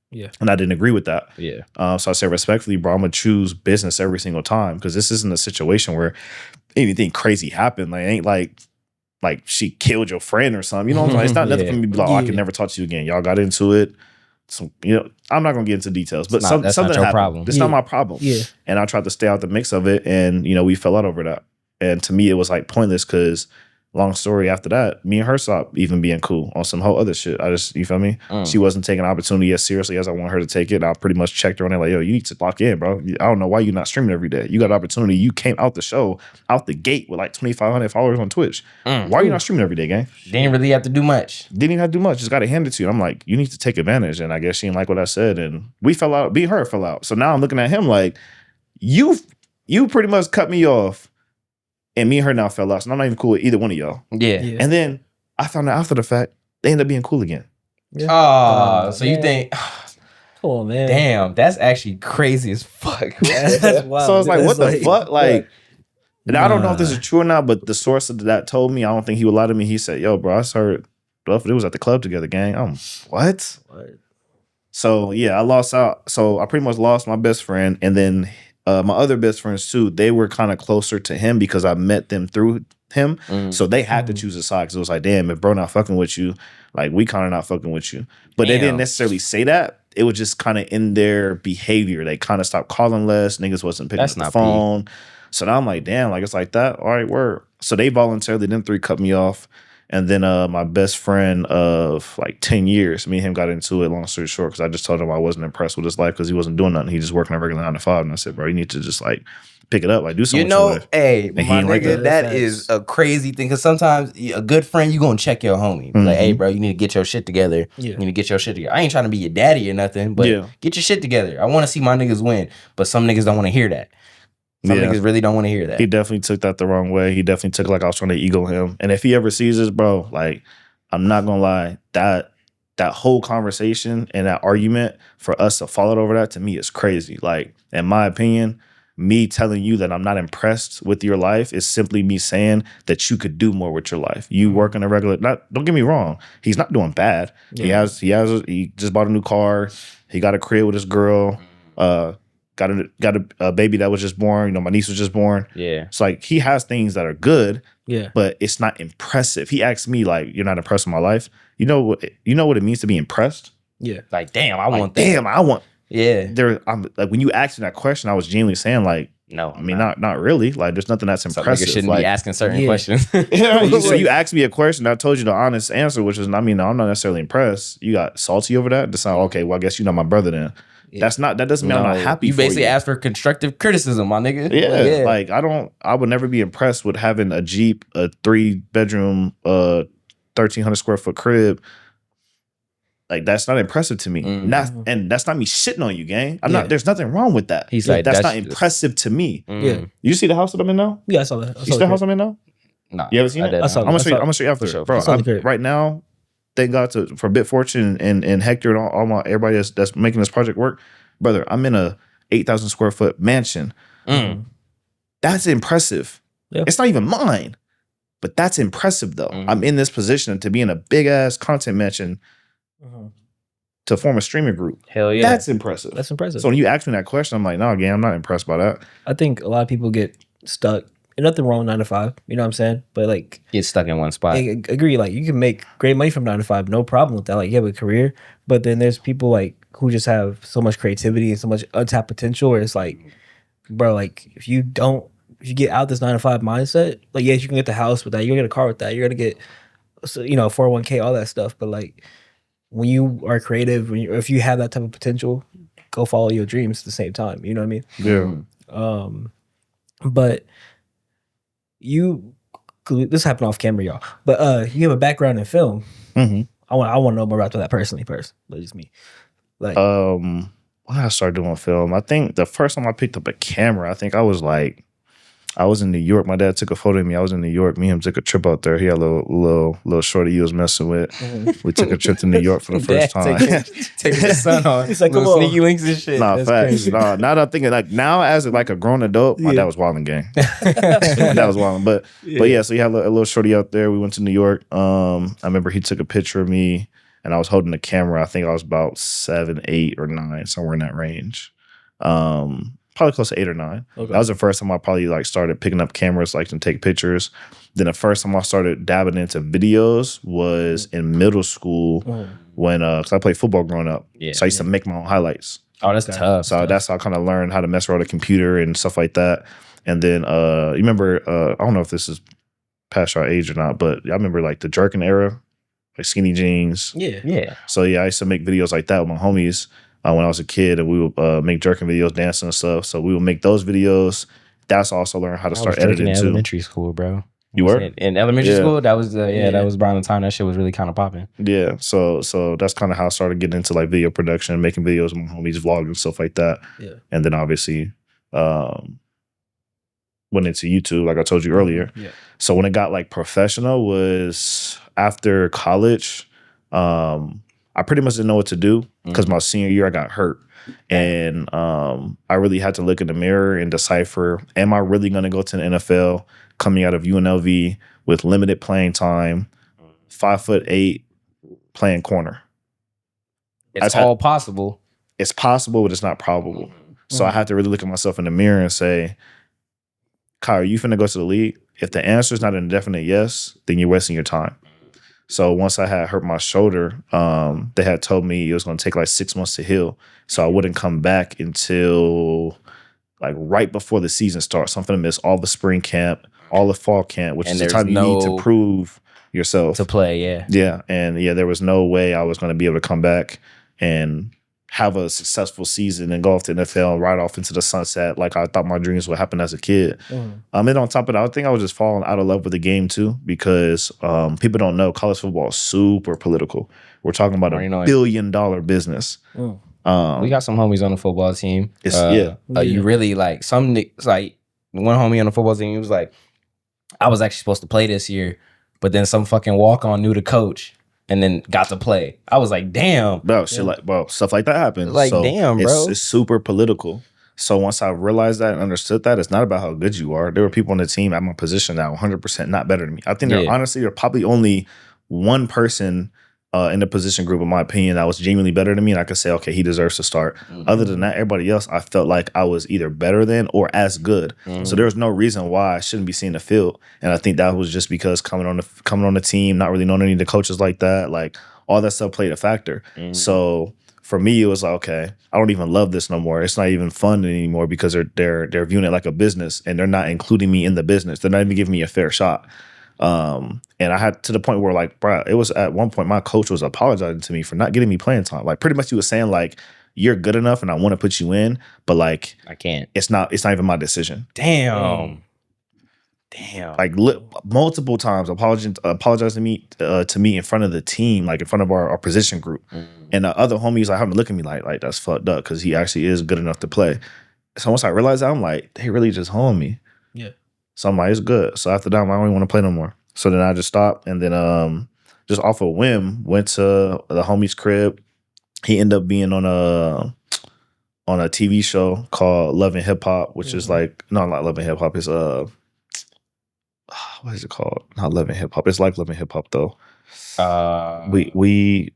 Yeah. And I didn't agree with that. Yeah. So I said, respectfully, bro, I'm going to choose business every single time, because this isn't a situation where anything crazy happened. Like, it ain't like she killed your friend or something. You know what I'm saying? It's not nothing for me to be like, oh, I can never talk to you again. Y'all got into it. I'm not gonna get into details, but that's something not your happened. problem. It's not my problem. Yeah. And I tried to stay out the mix of it, and we fell out over that. And to me, it was like pointless because, long story after that, me and her stopped even being cool on some whole other shit. You feel me? She wasn't taking opportunity as seriously as I want her to take it. I pretty much checked her on it like, yo, you need to lock in, bro. I don't know why you're not streaming every day. You got opportunity. You came out the show, out the gate with like 2,500 followers on Twitch. Why are you not streaming every day, gang? Didn't really have to do much. Didn't even have to do much. Just got to hand it to you. I'm like, you need to take advantage. And I guess she didn't like what I said. And we fell out. Me and her fell out. So now I'm looking at him like, you pretty much cut me off. And me and her now fell out. So I'm not even cool with either one of y'all. Yeah. And then I found out after the fact, they ended up being cool again. Yeah. Oh, so you think, Come on, man. damn, that's actually crazy as fuck. That's wild. So it's like, what the fuck? Like, and I don't know if this Nah. is true or not, but the source of that told me, I don't think he would lie to me. He said, yo, bro, I heard both of it was at the club together, gang. What? So yeah, I lost out. So I pretty much lost my best friend. And then my other best friends too, they were kind of closer to him because I met them through him. So they had to choose a side because it was like, damn, if bro not fucking with you, like we kind of not fucking with you. But they didn't necessarily say that. It was just kind of in their behavior. They kind of stopped calling less. Niggas wasn't picking up the phone. So now I'm like, damn, like it's like that. All right, word. So they voluntarily, them three cut me off. And then my best friend of like 10 years, me and him got into it, long story short, because I just told him I wasn't impressed with his life because he wasn't doing nothing. He just working a regular 9 to 5. And I said, bro, you need to just like pick it up, like do something with your life. Hey, And my he ain't like nigga, that is a crazy thing. Because sometimes a good friend, you going to check your homie. Like, hey, bro, you need to get your shit together. Yeah. You need to get your shit together. I ain't trying to be your daddy or nothing, but get your shit together. I want to see my niggas win. But some niggas don't want to hear that. Some niggas really don't want to hear that. He definitely took that the wrong way. He definitely took like I was trying to ego him. And if he ever sees this, bro, like, I'm not gonna lie, that whole conversation and that argument for us to follow over that, to me is crazy. Like, in my opinion, me telling you that I'm not impressed with your life is simply me saying that you could do more with your life. You work in a regular, don't get me wrong, he's not doing bad. Yeah. He just bought a new car. He got a crib with his girl. Got a baby that was just born. My niece was just born. Yeah. It's like he has things that are good. Yeah. But it's not impressive. He asked me, like, you're not impressed with my life. You know what it means to be impressed? Yeah. Like, damn, I want that. Damn, I want. Yeah. I'm like, when you asked me that question, I was genuinely saying, like, no, I mean, not really. Like, there's nothing that's impressive. Niggas shouldn't like, be asking certain questions. So you asked me a question, I told you the honest answer, which is, I mean, no, I'm not necessarily impressed. You got salty over that? To sound, okay, well, I guess you're not my brother then. Yeah. That doesn't mean I'm not happy you for you. basically asked for constructive criticism, my nigga. Yeah, like I would never be impressed with having a Jeep, a 3-bedroom, 1,300 square foot crib. Like, that's not impressive to me. And that's not me shitting on you, gang. There's nothing wrong with that. He's like, that's not impressive to me. Yeah. You see the house that I'm in now? Yeah, I saw that. You see the house I'm in now? No. You ever seen it? I'm gonna show you after. Sure. Bro, saw the right now, thank God for Bitfortune and Hector and all my everybody that's making this project work. Brother, I'm in a 8,000 square foot mansion. That's impressive. Yeah. It's not even mine, but that's impressive though. I'm in this position to be in a big ass content mansion to form a streaming group. Hell yeah. That's impressive. That's impressive. So when you ask me that question, I'm like, no, again, I'm not impressed by that. I think a lot of people get stuck. And nothing wrong with 9 to 5. You know what I'm saying? But like, get stuck in one spot. I agree. Like, you can make great money from 9 to 5, no problem with that. Like, you have a career. But then there's people like who just have so much creativity and so much untapped potential. Where it's like, bro, like if you get out this 9 to 5 mindset, like yes, you can get the house with that. You're gonna get a car with that. You're gonna get, 401k, all that stuff. But like, when you are creative, if you have that type of potential, go follow your dreams at the same time. You know what I mean? Yeah. But this happened off camera, y'all. But you have a background in film. Mm-hmm. I want to know more about that personally first. But it's me. Like, when I started doing film, I think the first time I picked up a camera, I think I was in New York. My dad took a photo of me. I was in New York. Me and him took a trip out there. He had a little shorty he was messing with. We took a trip to New York for the first time. Taking the sun on. It's like, little sneaky links and shit. Nah, That's facts. crazy. Nah, now that I'm thinking, like, now as like a grown adult, my dad was wilding, gang. My dad was wilding. But yeah, so he had a little shorty out there. We went to New York. I remember he took a picture of me and I was holding the camera. I think I was about 7, 8, or 9, somewhere in that range. probably close to 8 or 9. Okay. That was the first time I probably like started picking up cameras like to take pictures. Then the first time I started dabbing into videos was in middle school when because I played football growing up. Yeah. So I used to make my own highlights. Oh, that's tough. So that's how I kind of learned how to mess around with a computer and stuff like that. And then you remember I don't know if this is past our age or not, but I remember like the jerking era, like skinny jeans. Yeah. So yeah, I used to make videos like that with my homies when I was a kid, and we would make jerking videos, dancing and stuff. So we would make those videos. That's also learn how to start editing in too. elementary school, bro. You were in elementary Yeah. school. That was that was around the time that shit was really kind of popping. Yeah, so that's kind of how I started getting into like video production, making videos with my homies, vlogging and stuff like that. Yeah. And then obviously went into YouTube, like I told you earlier. Yeah. So when it got like professional was after college. I pretty much didn't know what to do because my senior year I got hurt. And I really had to look in the mirror and decipher, am I really going to go to the NFL coming out of UNLV with limited playing time, 5'8", playing corner? It's all possible. It's possible, but it's not probable. So I had to really look at myself in the mirror and say, Kyle, are you finna go to the league? If the answer is not an indefinite yes, then you're wasting your time. So once I had hurt my shoulder, they had told me it was going to take like 6 months to heal. So I wouldn't come back until like right before the season starts. So I'm going to miss all the spring camp, all the fall camp, which is the time you need to prove yourself. To play, yeah. Yeah. And yeah, there was no way I was going to be able to come back and have a successful season and go off to NFL and ride off into the sunset like I thought my dreams would happen as a kid. And on top of that, I think I was just falling out of love with the game too because people don't know college football is super political. We're talking about $1 billion business. We got some homies on the football team. You really like some like one homie on the football team. He was like, I was actually supposed to play this year, but then some fucking walk on knew the coach. And then got to play. I was like, damn. Bro, stuff like that happens. Like, so damn, bro. It's super political. So once I realized that and understood that, it's not about how good you are. There were people on the team at my position that were 100% not better than me. I think there probably only one person in the position group, in my opinion, that was genuinely better than me. And I could say, okay, he deserves to start. Other than that, everybody else, I felt like I was either better than or as good. So there was no reason why I shouldn't be seeing the field. And I think that was just because coming on the team, not really knowing any of the coaches like that, like all that stuff played a factor. So for me, it was like, okay, I don't even love this no more. It's not even fun anymore because they're viewing it like a business and they're not including me in the business. They're not even giving me a fair shot. And I had to the point where like, bro, it was at one point my coach was apologizing to me for not getting me playing time. Like pretty much he was saying like, you're good enough and I want to put you in, but like I can't. It's not even my decision. Damn. Like multiple times apologizing to me in front of the team, like in front of our position group. And the other homies like having to look at me like that's fucked up because he actually is good enough to play. So once I realized that, I'm like, they really just honing me. Yeah. So I'm like, it's good. So after that, I don't even want to play no more. So then I just stopped and then just off a whim, went to the homie's crib. He ended up being on a TV show called Love and Hip Hop, which is like, no, not Love and Hip Hop. It's what is it called? Not Love and Hip Hop. It's like Love and Hip Hop though. We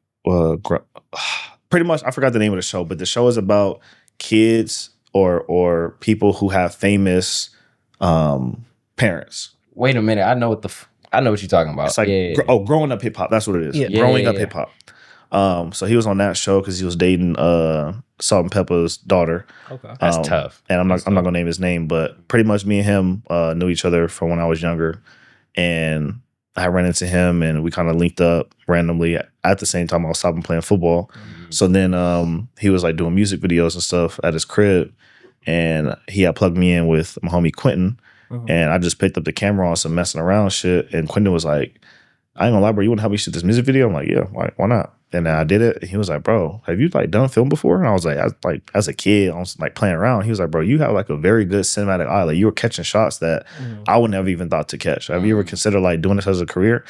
pretty much, I forgot the name of the show, but the show is about kids or people who have famous parents. Wait a minute, I know what you're talking about. It's like growing up hip hop. That's what it is. Growing up hip hop. So he was on that show because he was dating Salt and Pepper's daughter. Okay, that's tough. And I'm not gonna name his name, but pretty much me and him knew each other from when I was younger, and I ran into him and we kind of linked up randomly at the same time I was stopping playing football. So then he was like doing music videos and stuff at his crib, and he had plugged me in with my homie Quentin. And I just picked up the camera on some messing around shit. And Quentin was like, I ain't gonna lie, bro, you wanna help me shoot this music video? I'm like, yeah, why not? And then I did it. And he was like, bro, have you like done film before? And I was like, as a kid, I was like playing around. He was like, bro, you have like a very good cinematic eye. Like you were catching shots that I would never even thought to catch. Have you ever considered like doing this as a career?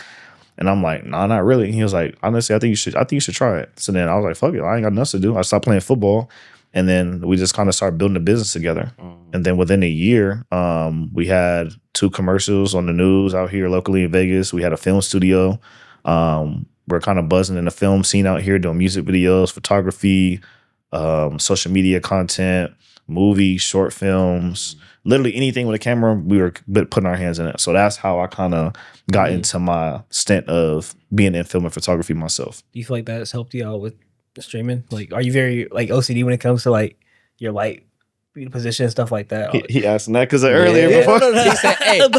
And I'm like, nah, not really. And he was like, honestly, I think you should try it. So then I was like, fuck it, I ain't got nothing to do. I stopped playing football. And then we just kind of started building a business together. And then within a year, we had 2 commercials on the news out here locally in Vegas. We had a film studio. We're kind of buzzing in the film scene out here, doing music videos, photography, social media content. movies, short films, literally anything with a camera, we were putting our hands in it. So that's how I kind of got into my stint of being in film and photography myself. Do you feel like that's helped you out with streaming? Like, are you very like OCD when it comes to like your light position and stuff like that? He asked that because earlier before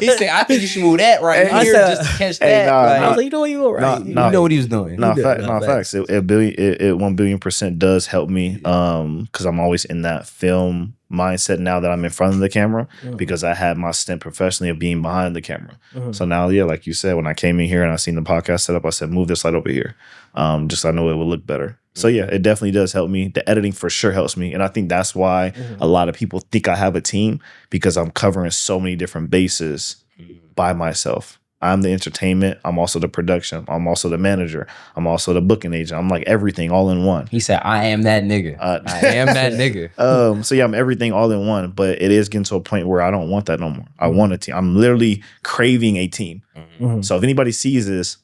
He said, I think you should move that right I here said- just to catch Hey, that. nah, Like, I was like, you know what, you were right. Nah, You nah. you know what he was doing. No, facts. facts. It 1,000,000,000% does help me because I'm always in that film mindset now that I'm in front of the camera because I had my stint professionally of being behind the camera. So now, yeah, like you said, when I came in here and I seen the podcast set up, I said, move this light over here. Just so I know it will look better. So yeah, it definitely does help me. The editing for sure helps me. And I think that's why a lot of people think I have a team because I'm covering so many different bases by myself. I'm the entertainment. I'm also the production. I'm also the manager. I'm also the booking agent. I'm like everything all in one. He said, I am that nigga. I am that nigga. So yeah, I'm everything all in one, but it is getting to a point where I don't want that no more. I want a team. I'm literally craving a team. So if anybody sees this,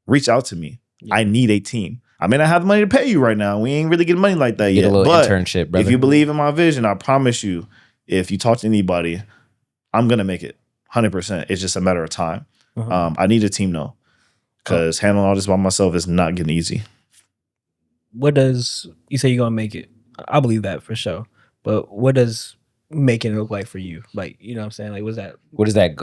reach out to me. I need a team. I may not have the money to pay you right now. We ain't really getting money like that Get yet. a little but internship, brother. if you believe in my vision, I promise you, if you talk to anybody, I'm gonna make it 100%. It's just a matter of time. I need a team though, because handling all this by myself is not getting easy. What does you say you're gonna make it? I believe that for sure. But what does making it look like for you? Like, you know what I'm saying? Like, What is that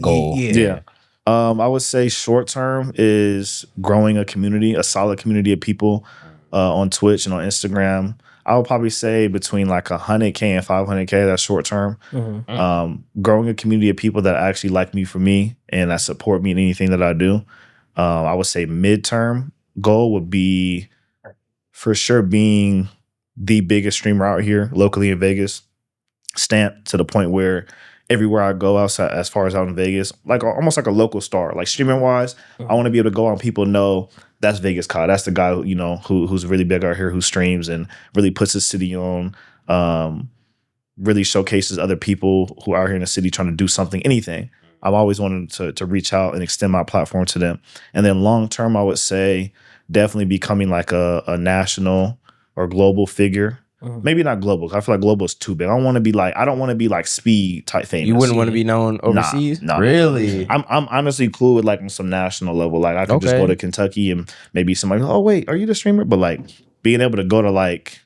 goal? Yeah. I would say short term is growing a community, a solid community of people on Twitch and on Instagram. I would probably say between like 100K and 500K. That's short term. Growing a community of people that actually like me for me and that support me in anything that I do. I would say midterm goal would be for sure being the biggest streamer out here locally in Vegas, stamped to the point where everywhere I go outside, as far as out in Vegas, like almost like a local star, like streaming wise, I want to be able to go out and people know that's Vegas Kai. That's the guy who, you know, who's really big out here, who streams and really puts his city on, really showcases other people who are here in the city trying to do something, anything. I've always wanted to reach out and extend my platform to them. And then long term, I would say definitely becoming like a national or global figure. Maybe not global. 'Cause I feel like global is too big. I don't want to be like Speed type famous. You wouldn't want to be known overseas? Nah. Really? I'm honestly cool with like on some national level. Like I could just go to Kentucky and maybe somebody, oh wait, are you the streamer? But like being able to go to like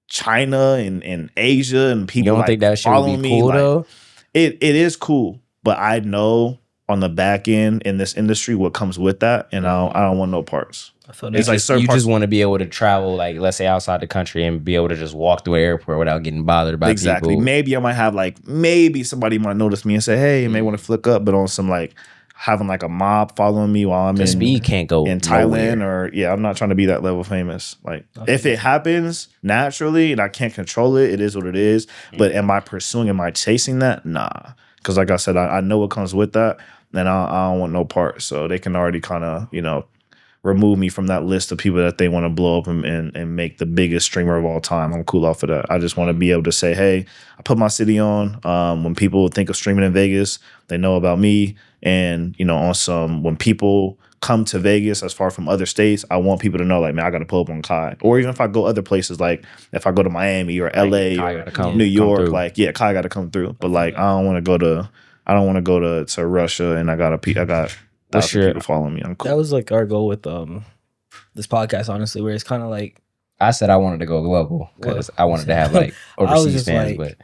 China and Asia and people You don't like think that shit would following be me, cool like, though? It is cool, but I know on the back end in this industry what comes with that, and I don't want no parts. I feel It's that. like certain You parts. just want to be able to travel, like let's say outside the country, and be able to just walk through an airport without getting bothered by Exactly. people. Maybe I might have maybe somebody might notice me and say, hey, you may want to flick up, but on some like having like a mob following me while I'm in Speed can't go in Thailand nowhere. or I'm not trying to be that level famous. Like if it happens naturally and I can't control it, it is what it is. But am I chasing that? Nah. Because like I said, I know what comes with that, and I don't want no part. So they can already kind of, remove me from that list of people that they want to blow up and make the biggest streamer of all time. I'm cool off of that. I just want to be able to say, hey, I put my city on. When people think of streaming in Vegas, they know about me. And, when people come to Vegas as far from other states, I want people to know, like, man, I got to pull up on Kai. Or even if I go other places, like if I go to Miami or LA or New York, Kai got to come through. But like, I don't want to go to Russia and I got people following me. I'm cool. That was like our goal with this podcast, honestly, where it's kind of like I said I wanted to go global because I wanted to have like overseas fans, but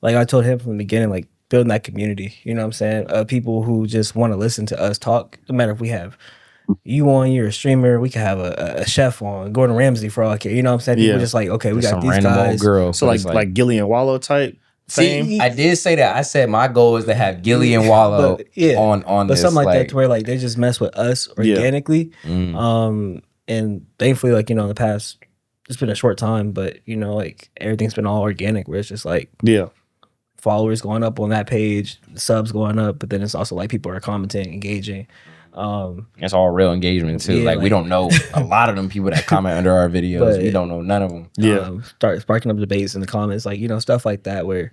like I told him from the beginning, like building that community, you know what I'm saying? People who just want to listen to us talk, no matter if we have you on, you're a streamer, we could have a chef on, Gordon Ramsay for all I care, you know what I'm saying? People just like, okay, we got some these random guys. old girl. So like Gillian Wallow type fame. See, I did say that. I said my goal is to have Gilly and Wallow on but this. Something like that to where like they just mess with us organically. And thankfully, like, in the past, it's been a short time, but like everything's been all organic where it's just like followers going up on that page, subs going up, but then it's also like people are commenting, engaging. It's all real engagement too. Like we don't know a lot of them people that comment under our videos. We don't know none of them. Start sparking up debates in the comments, like stuff like that. Where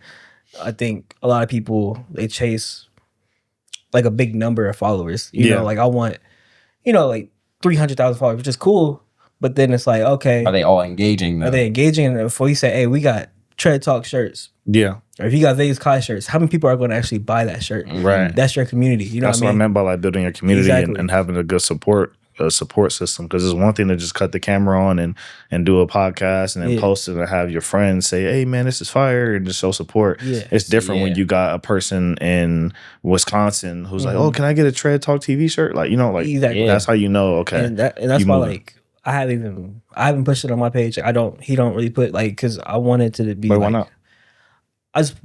I think a lot of people they chase like a big number of followers. You know, like I want like 300,000 followers, which is cool. But then it's like, okay, Are they all engaging though? are they engaging? And before you say, hey, we got Tread Talk shirts, Yeah. or if you got Vegas Kai shirts, how many people are going to actually buy that shirt? Right. That's your community. You know That's what I what I mean? meant by like building your community Exactly. and having a good support system. Because it's one thing to just cut the camera on and do a podcast and then post it and have your friends say, "Hey man, this is fire," and just show support. Yeah. It's different when you got a person in Wisconsin who's like, "Oh, can I get a Tread Talk TV shirt?" Like, you know, like Exactly. that's how you know. Okay, and that's why like I haven't pushed it on my page. He don't really put like, because I wanted to be. Wait, like, why not? I just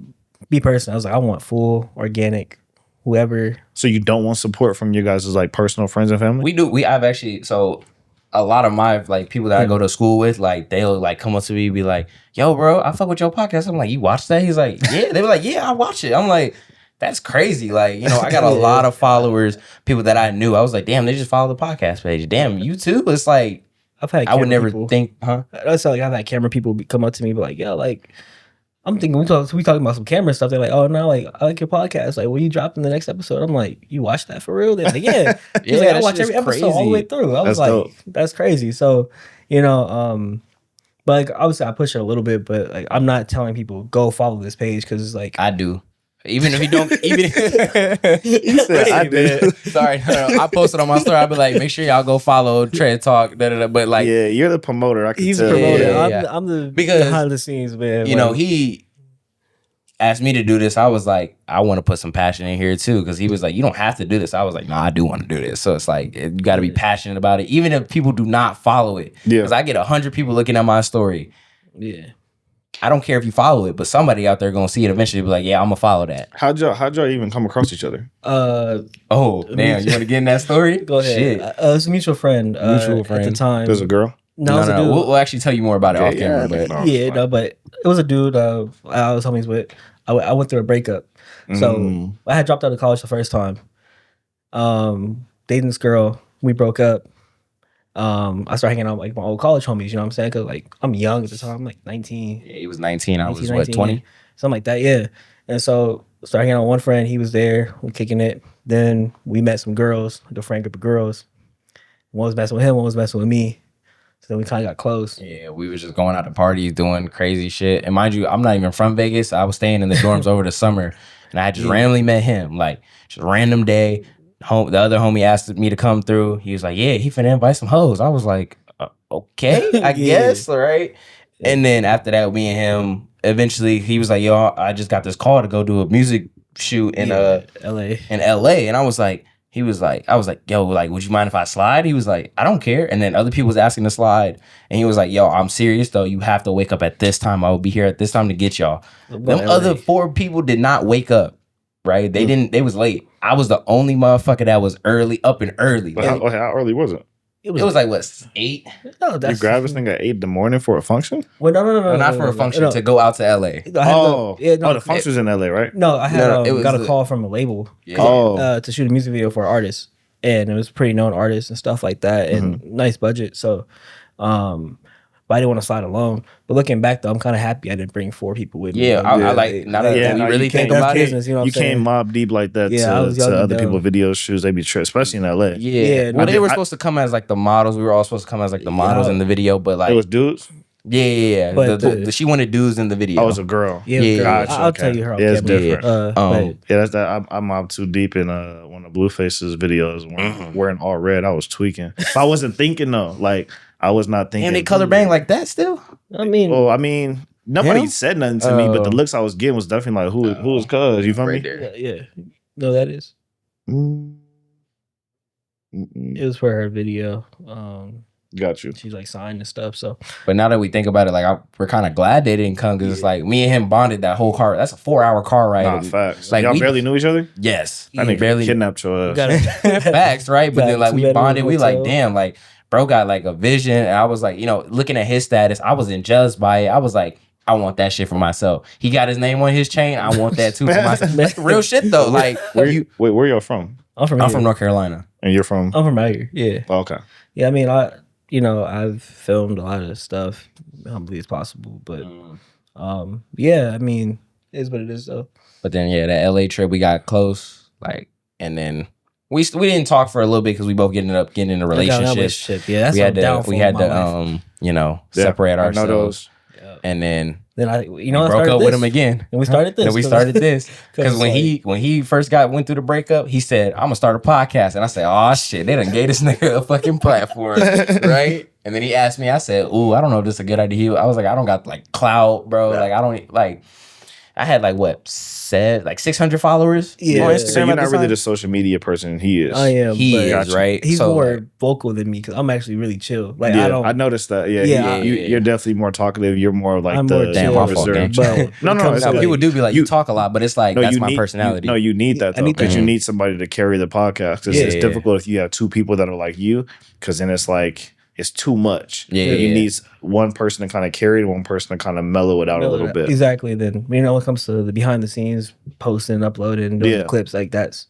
be personal. I was like, I want full organic, whoever. So you don't want support from your guys' like personal friends and family? We do. I've actually, so a lot of my like people that I go to school with, like they'll like come up to me and be like, "Yo, bro, I fuck with your podcast." I'm like, "You watch that?" He's like, "Yeah." They were like, "Yeah, I watch it." I'm like, "That's crazy." Like, you know, I got a lot of followers, people that I knew. I was like, "Damn, they just follow the podcast page." Damn, you too? It's like, I've had I would never people, think, huh? That's like I've had camera people come up to me, be like, "Yo, like." I'm thinking we talking about some camera stuff. They're like, "Oh no, like I like your podcast. Like, will you drop in the next episode?" I'm like, "You watch that for real?" They're like, "Yeah." He's like, "I watch every episode all the way through." I was like, dope. "That's crazy." So, you know, but like obviously I push it a little bit, but like I'm not telling people go follow this page because it's like I do. Even if you don't, even You said I did. Sorry, no, I posted on my story. I'd be like, make sure y'all go follow Tread Talk. But like, Yeah, you're the promoter. I can he's tell. a promoter. Yeah. I'm the Because, behind the scenes man. you know, he asked me to do this. I was like, I want to put some passion in here too, because he was like, you don't have to do this. I was like, no, I do want to do this. So it's like, you got to be passionate about it, even if people do not follow it. Yeah. Because I get 100 people looking at my story. Yeah. I don't care if you follow it, but somebody out there gonna see it eventually. Be like, yeah, I'm gonna follow that. How'd y'all even come across each other? Oh damn, you want to get in that story? Go ahead. Shit. It was a mutual friend. Mutual at friend. the time. There's a girl. No, it was a dude. We'll actually tell you more about it off camera. But no. Yeah, no, but it was a dude I was homies with. I went through a breakup. So I had dropped out of college the first time. Dating this girl, we broke up. I started hanging out with like my old college homies, you know what I'm saying? Cause like I'm young at the time, I'm like 19. yeah, he was 19. I was 19, what, 20? yeah. Something like that, yeah. And so started hanging out with one friend, he was there, we kicking it. Then we met some girls, like a friend group of girls. One was messing with him, one was messing with me. So then we kind of got close. Yeah, we was just going out to parties, doing crazy shit. And mind you, I'm not even from Vegas. I was staying in the dorms over the summer, and I just randomly met him, like just random day. The other homie asked me to come through. He was like, "Yeah, he finna invite some hoes." I was like, "Okay, I guess, all right." And then after that, me and him, eventually, he was like, "Yo, I just got this call to go do a music shoot in LA. In LA," and I was like, "Yo, like, would you mind if I slide?" He was like, "I don't care." And then other people was asking to slide, and he was like, "Yo, I'm serious though. You have to wake up at this time. I will be here at this time to get y'all." Them other 4 people did not wake up. Right? They didn't. They was late. I was the only motherfucker that was up and early. But how early was it? It was like what, 8? No, You that's grabbed this thing at 8 in the morning for a function? well, no, No, not for a function, no. to go out to LA. I had The function's in LA, right? No, I had No, it was got a call from a label Yeah. to shoot a music video for an artist, and it was a pretty known artist and stuff like that, and nice budget. So, but I didn't want to slide alone. But looking back though, I'm kind of happy I didn't bring 4 people with me. Yeah, I like, now that we really you think can't- about business, it. you know what You I'm saying? can't mob deep like that Yeah, I was young to and other dumb. people's video shoots. They be especially in LA. Yeah. Well, I they were supposed to come as like the models. We were all supposed to come as like the models in the video, but like, It was dudes? yeah. But she wanted dudes in the video. I was a girl. Yeah, Yeah, girl. I'll okay. tell you her. Yeah, it's camera. different. But Yeah, that's that. I mobbed too deep in one of Blueface's videos wearing all red. I was tweaking. But I wasn't thinking though. Like I was not thinking. and they color bang like that still. I mean, Well, I mean, nobody Him? said nothing to me, but the looks I was getting was definitely like, who is cuz? You feel Right me? there. yeah. No, that is. Mm. It was for her video. Got you. She's like signed and stuff. So But now that we think about it, like we're kind of glad they didn't come because it's like me and him bonded that whole car. That's a 4-hour car ride. Nah, facts. Like Y'all we barely knew each other? Yes, I think barely kidnapped your ass. got it. facts, right? But Got then like we 2 bedroom bonded. We like, hotel. damn, like bro got like a vision, and I was like, you know, looking at his status, I wasn't judged by it. I was like, I want that shit for myself. He got his name on his chain. I want that too for myself. Real shit though. Like Where y'all from? I'm from North Carolina. And you're from? I'm from out here. Yeah. Oh, okay. Yeah. I mean, I've filmed a lot of stuff, humbly as possible, but yeah. I mean, it is what it is though. But then yeah, that LA trip we got close, like, and then we didn't talk for a little bit because we both ended up getting in a relationship. Yeah, that's we had to separate I know ourselves. Yeah. And then I we broke up with him again. And we started this. And we started this because when he first went through the breakup, he said, "I'm gonna start a podcast." And I said, "Oh shit, they done gave this nigga a fucking platform, right?" And then he asked me. I said, "Ooh, I don't know if this is a good idea." I was like, "I don't got like clout, bro. Like I don't like." I had like 600 followers on Instagram. So you're not really the social media person he is. I am. He is, right? He's So, more vocal than me because I'm actually really chill. Like I noticed that. You're definitely more talkative. You're more like I'm more damn, my fault, reserved. gang. No, It's like- people do be like, you talk a lot, but it's like that's my personality. You need that though, because you need somebody to carry the podcast. Because it's difficult if you have two people that are like you, because then it's like it's too much. You need one person to kind of carry it, one person to kind of mellow it out a little bit. Exactly. Then when it comes to the behind the scenes, posting, uploading, doing the clips, like that's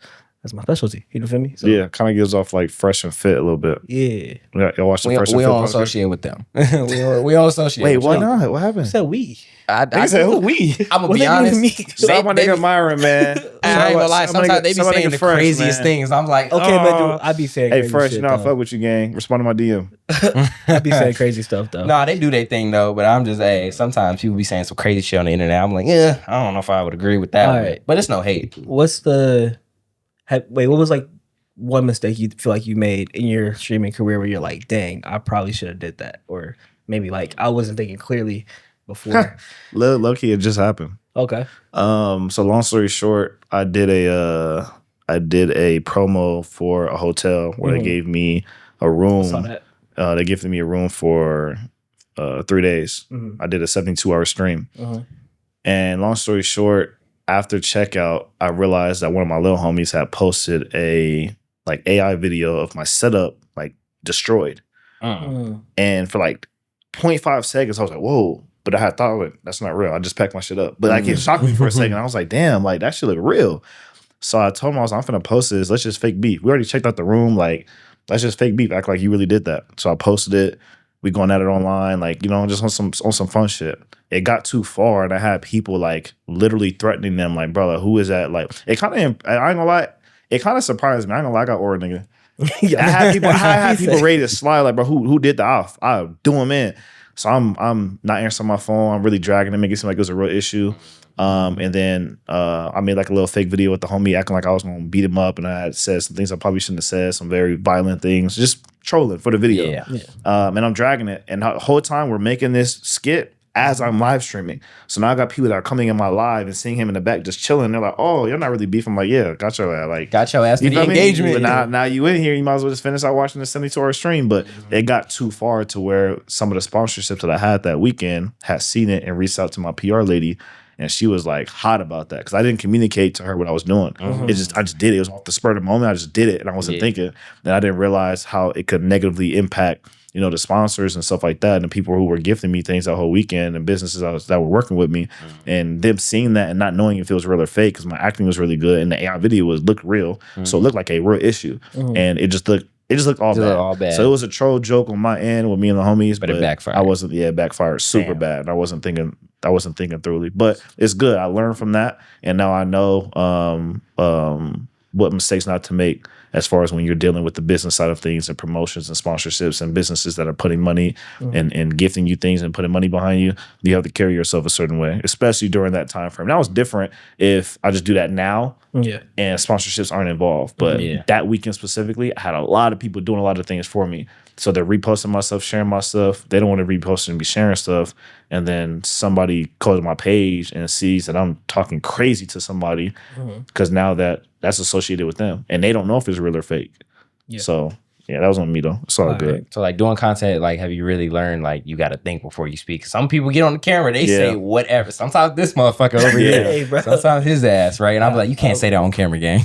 my specialty. You feel me? So, kind of gives off like fresh and fit a little bit. Yeah. Y'all watch the fresh and we fit don't podcast? associate with them. we don't associate. Wait, with why them. not? What happened? I said we. I said who we? I'm gonna What be they do to honest. me? Shout out my nigga Myron, man. I ain't gonna lie. Sometimes they be Some saying the fresh, craziest man. things. I'm like, Okay, but I be saying Hey, crazy fresh, shit, you know I though. fuck with you, gang. Respond to my DM. I be saying crazy stuff though. Nah, they do their thing though. But I'm just, sometimes people be saying some crazy shit on the internet. I'm like, I don't know if I would agree with that. All right. But it's no hate. What was like one mistake you feel like you made in your streaming career where you're like, dang, I probably should have did that, or maybe like I wasn't thinking clearly before. Low key, it just happened. Okay. So long story short, I did a promo for a hotel where they gave me a room. Saw that. They gifted me a room for 3 days. I did a 72-hour stream. And long story short, after checkout, I realized that one of my little homies had posted a like AI video of my setup like destroyed. And for like 0.5 seconds, I was like, whoa. But I had thought, like, that's not real. I just packed my shit up. But like it shocked me for a second. I was like, damn, like that shit look real. So I told him, I'm finna post this. Let's just fake beef. We already checked out the room. Like, let's just fake beef. Act like you really did that. So I posted it. We going at it online, like, just on some fun shit. It got too far, and I had people like literally threatening them, like, brother, who is that? Like, it kind of, I ain't gonna lie, it kind of surprised me. I ain't gonna lie, I got aura, nigga. I had people ready to slide, like, bro, who did the off? I'll do them in. So I'm not answering my phone. I'm really dragging it, making it seem like it was a real issue. And then I made like a little fake video with the homie acting like I was gonna beat him up, and I had said some things I probably shouldn't have said, some very violent things, just trolling for the video. And I'm dragging it, and the whole time we're making this skit as I'm live streaming. So now I got people that are coming in my live and seeing him in the back just chilling. They're like, "Oh, you're not really beefing." I'm like, "Yeah, got your ass." Like, got your ass for you the feel me? engagement. But now you in here, you might as well just finish out watching the 72-hour stream. But it got too far to where some of the sponsorships that I had that weekend had seen it and reached out to my PR lady. And she was like hot about that because I didn't communicate to her what I was doing. I just did it. It was off the spur of the moment. I just did it, and I wasn't thinking. And I didn't realize how it could negatively impact, the sponsors and stuff like that, and the people who were gifting me things that whole weekend, and businesses that were working with me, and them seeing that and not knowing if it was real or fake because my acting was really good and the AI video looked real, so it looked like a real issue, and it just looked all bad. So it was a troll joke on my end with me and the homies, but it backfired. It backfired super bad. And I wasn't thinking thoroughly, but it's good. I learned from that, and now I know what mistakes not to make as far as when you're dealing with the business side of things and promotions and sponsorships and businesses that are putting money and gifting you things and putting money behind you. You have to carry yourself a certain way, especially during that time frame. Now it's different if I just do that now and sponsorships aren't involved. But that weekend specifically, I had a lot of people doing a lot of things for me. So they're reposting my stuff, sharing my stuff. They don't want to repost and be sharing stuff. And then somebody goes to my page and sees that I'm talking crazy to somebody because now that's associated with them. And they don't know if it's real or fake. So, that was on me, though. It's all good. So, like, doing content, like, have you really learned, like, you got to think before you speak? Some people get on the camera, they say whatever. Sometimes this motherfucker over here. Hey, bro. Sometimes his ass, right? And I'm like, you can't say that on camera, gang.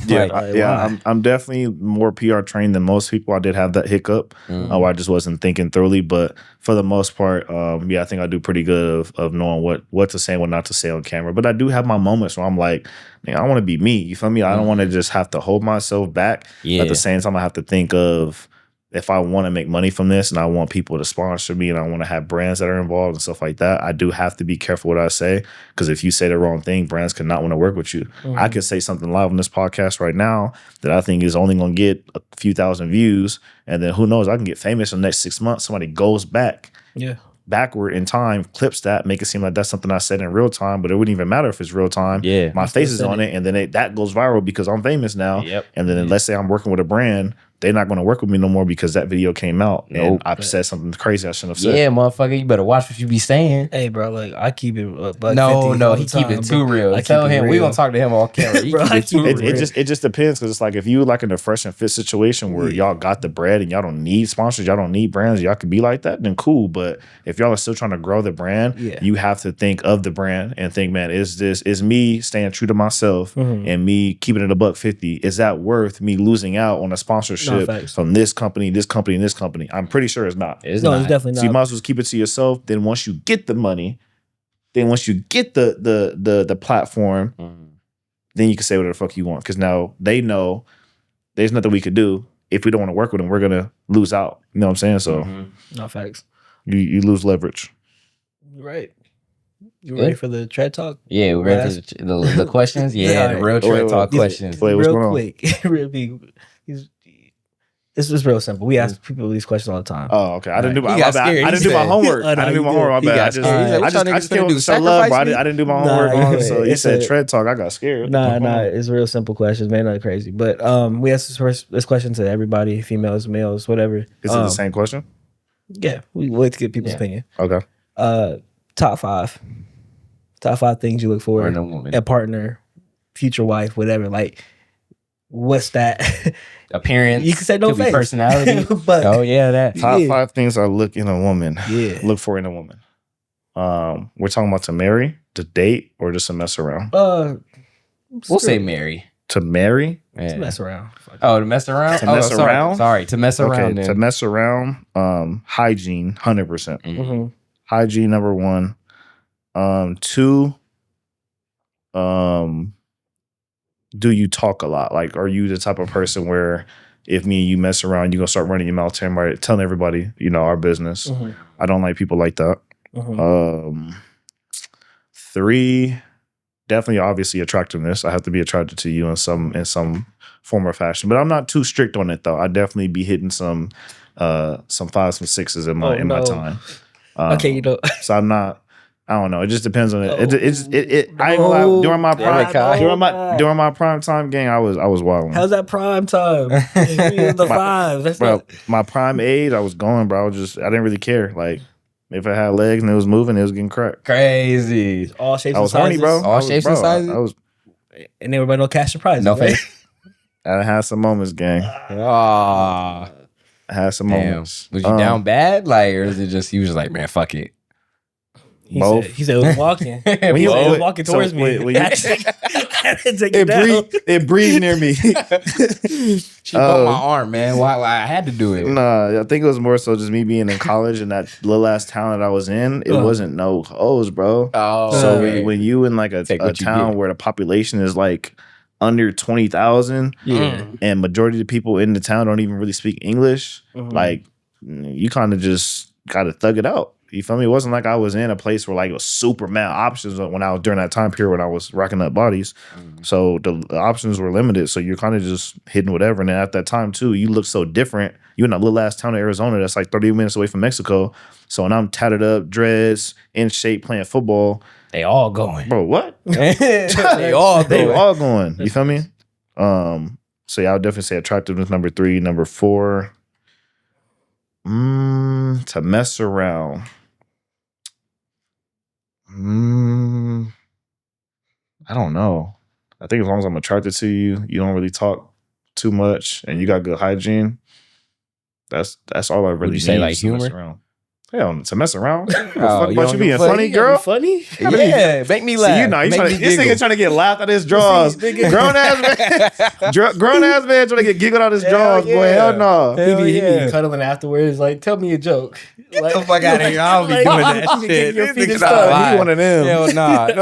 I'm definitely more PR trained than most people. I did have that hiccup where I just wasn't thinking thoroughly. But for the most part, I think I do pretty good of knowing what to say and what not to say on camera. But I do have my moments where I'm like, man, I want to be me. You feel me? I don't want to just have to hold myself back. At the same time, I have to think of if I want to make money from this and I want people to sponsor me and I want to have brands that are involved and stuff like that, I do have to be careful what I say, because if you say the wrong thing, brands could not want to work with you. I could say something live on this podcast right now that I think is only going to get a few thousand views, and then who knows, I can get famous in the next 6 months. Somebody goes backward in time, clips that, make it seem like that's something I said in real time, but it wouldn't even matter if it's real time. Yeah. My face is on it, and then that goes viral because I'm famous now. Yep. And then let's say I'm working with a brand, they're not going to work with me no more because that video came out and I've said something crazy I shouldn't have said. Yeah, motherfucker, you better watch what you be saying. Hey, bro, like I keep it. No, he keep it too real. Tell him we gonna talk to him off camera. He Bro, keep it too real. It just depends, because it's like if you like in a fresh and fit situation where y'all got the bread and y'all don't need sponsors, y'all don't need brands, y'all could be like that, then cool. But if y'all are still trying to grow the brand, you have to think of the brand and think, man, is me staying true to myself and me keeping it $150? Is that worth me losing out on a sponsorship from this company, this company, and this company? I'm pretty sure it's not. It's definitely not. So you might as well keep it to yourself. Then once you get the money, then once you get the platform, then you can say whatever the fuck you want. Because now they know there's nothing we could do. If we don't want to work with them, we're gonna lose out. You know what I'm saying? So no facts. You lose leverage. Right. You ready for the TRED talk? Yeah, we're ready for the questions. Yeah, the real TRED talk questions. Wait, what's real going quick. Really, this is real simple. We ask people these questions all the time. Oh, okay. I didn't do my homework. I didn't do my homework. My bad. I just came with some love, bro. I didn't do my homework. So you said TRED talk. I got scared. Nah. It's real simple questions, man. Not crazy. But we ask this question to everybody, females, males, whatever. Is it the same question? Yeah, we like to get people's opinion. Okay. Top five things you look for in a partner, future wife, whatever. Like, what's that? Appearance. You can say no face. Personality. But that. Top 5 things I look in a woman. Yeah. Look for in a woman. We're talking about to marry, to date, or just to mess around? We'll say marry. To marry? Yeah. To mess around. Oh, to mess around? To mess around? Sorry, to mess around. Okay, to mess around, hygiene, 100%. Hygiene, number 1. 2, do you talk a lot? Like, are you the type of person where if me and you mess around, you're going to start running your mouth telling everybody, our business? I don't like people like that. 3, definitely, obviously, attractiveness. I have to be attracted to you in some form or fashion. But I'm not too strict on it, though. I definitely be hitting some 5s, some 6s in my time. Okay, So I'm not. I don't know. It just depends on it. I ain't gonna lie. During my prime time game, I was wilding. How's that prime time? The 5. That's my prime age. I was going, bro. I didn't really care. Like, if it had legs and it was moving, it was getting cracked. Crazy. All shapes I was and sizes. horny, bro. All shapes and sizes. And everybody no cash surprises. No face. I had some moments, gang. I had some moments. Was you down bad? Like, or is it just you was just like, man, fuck it? Both. He said it was walking. When he was walking towards me. It breathed near me. She broke my arm, man. Why I had to do it? Nah, I think it was more so just me being in college and that little ass town that I was in. It wasn't no hoes, bro. Oh, so when you in like a town where the population is like under 20,000, and majority of the people in the town don't even really speak English, like you kind of just got to thug it out. You feel me? It wasn't like I was in a place where like it was super mad options when I was during that time period when I was racking up bodies. So the options were limited. So you're kind of just hitting whatever. And then at that time too, you look so different. You're in a little ass town of Arizona that's like 30 minutes away from Mexico. So when I'm tatted up, dreads, in shape, playing football, they all going. Bro, what? They all going. You feel me? So yeah, I would definitely say attractiveness number 3. Number 4. To mess around. I don't know. I think as long as I'm attracted to you, you don't really talk too much, and you got good hygiene. That's all I really. Would you say like humor? Hell, to mess around. Fuck you about you don't being give a fuck. funny, You gotta girl. be funny. Yeah, make me laugh. See, you know, Make me this giggle. nigga trying to get laughed out his drawers. Grown ass man trying to get giggled out his drawers, boy. Hell no. He be cuddling afterwards. Like, tell me a joke. Get the fuck out of here. I don't be doing that shit. Your feet Nigga, is nah, stuck. he one of them. Hell